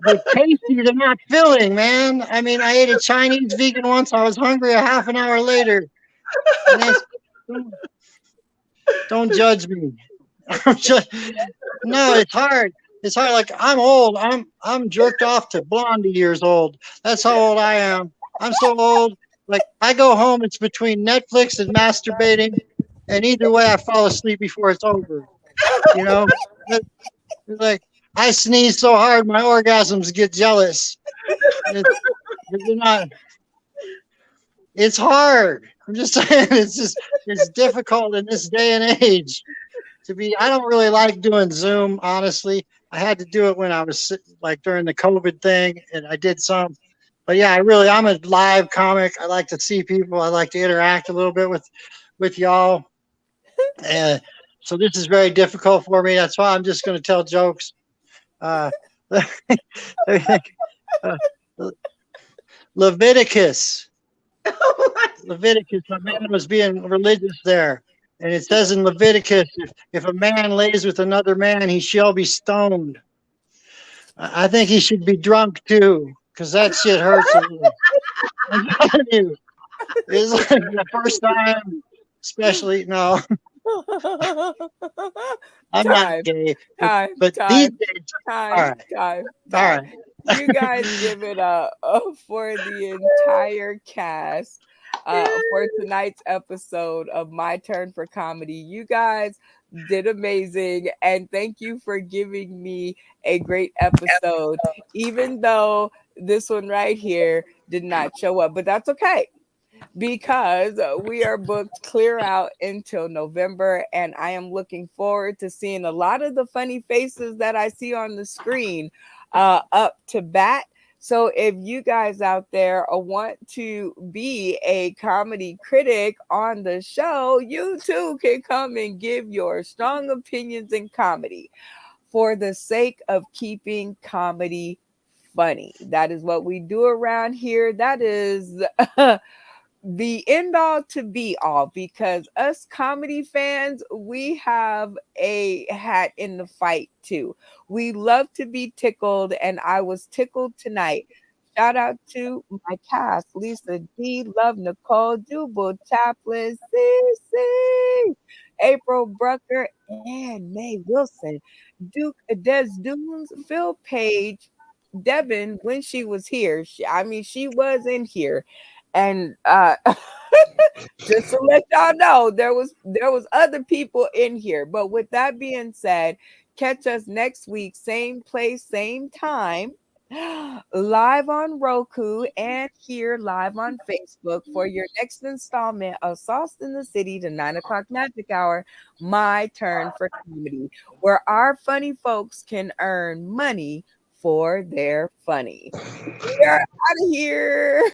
they're tasty, they're not filling, man. I mean, I ate a Chinese vegan once. I was hungry a half an hour later. And that's, don't judge me. No, it's hard. It's hard. Like I'm old. I'm jerked off to Blondie years old. That's how old I am. I'm so old. Like I go home, it's between Netflix and masturbating, and either way, I fall asleep before it's over. You know, it's like I sneeze so hard, my orgasms get jealous. They're not. It's hard. I'm just saying, it's difficult in this day and age to be. I don't really like doing Zoom, honestly. I had to do it when I was like during the COVID thing, and I did some. But yeah, I'm a live comic. I like to see people. I like to interact a little bit with y'all. And so this is very difficult for me. That's why I'm just going to tell jokes. Uh, Leviticus. Leviticus, a man was being religious there. And it says in Leviticus, if a man lays with another man, he shall be stoned. I think he should be drunk too, because that shit hurts a little. I'm telling you, it's like the first time, especially, no. I'm not gay. But these days, all right. All right. You guys give it up for the entire cast for tonight's episode of My Turn for Comedy. You guys did amazing, and thank you for giving me a great episode, even though this one right here did not show up, but that's okay because we are booked clear out until November, and I am looking forward to seeing a lot of the funny faces that I see on the screen up to bat. So if you guys out there want to be a comedy critic on the show, you too can come and give your strong opinions in comedy for the sake of keeping comedy funny. That is what we do around here. That is the end all to be all, because us comedy fans, we have a hat in the fight too. We love to be tickled, and I was tickled tonight. Shout out to my cast: Lisa D, Love Nicole, Jubal Chaplin, Cece, April Brucker, and May Wilson, Duke Des Dunes, Phil Page, Devin when she was here. She was in here. And just to let y'all know, there was other people in here. But with that being said, catch us next week, same place, same time, live on Roku and here live on Facebook for your next installment of Sauce in the City, the 9 o'clock magic hour, My Turn for Comedy, where our funny folks can earn money for their funny. We are out of here.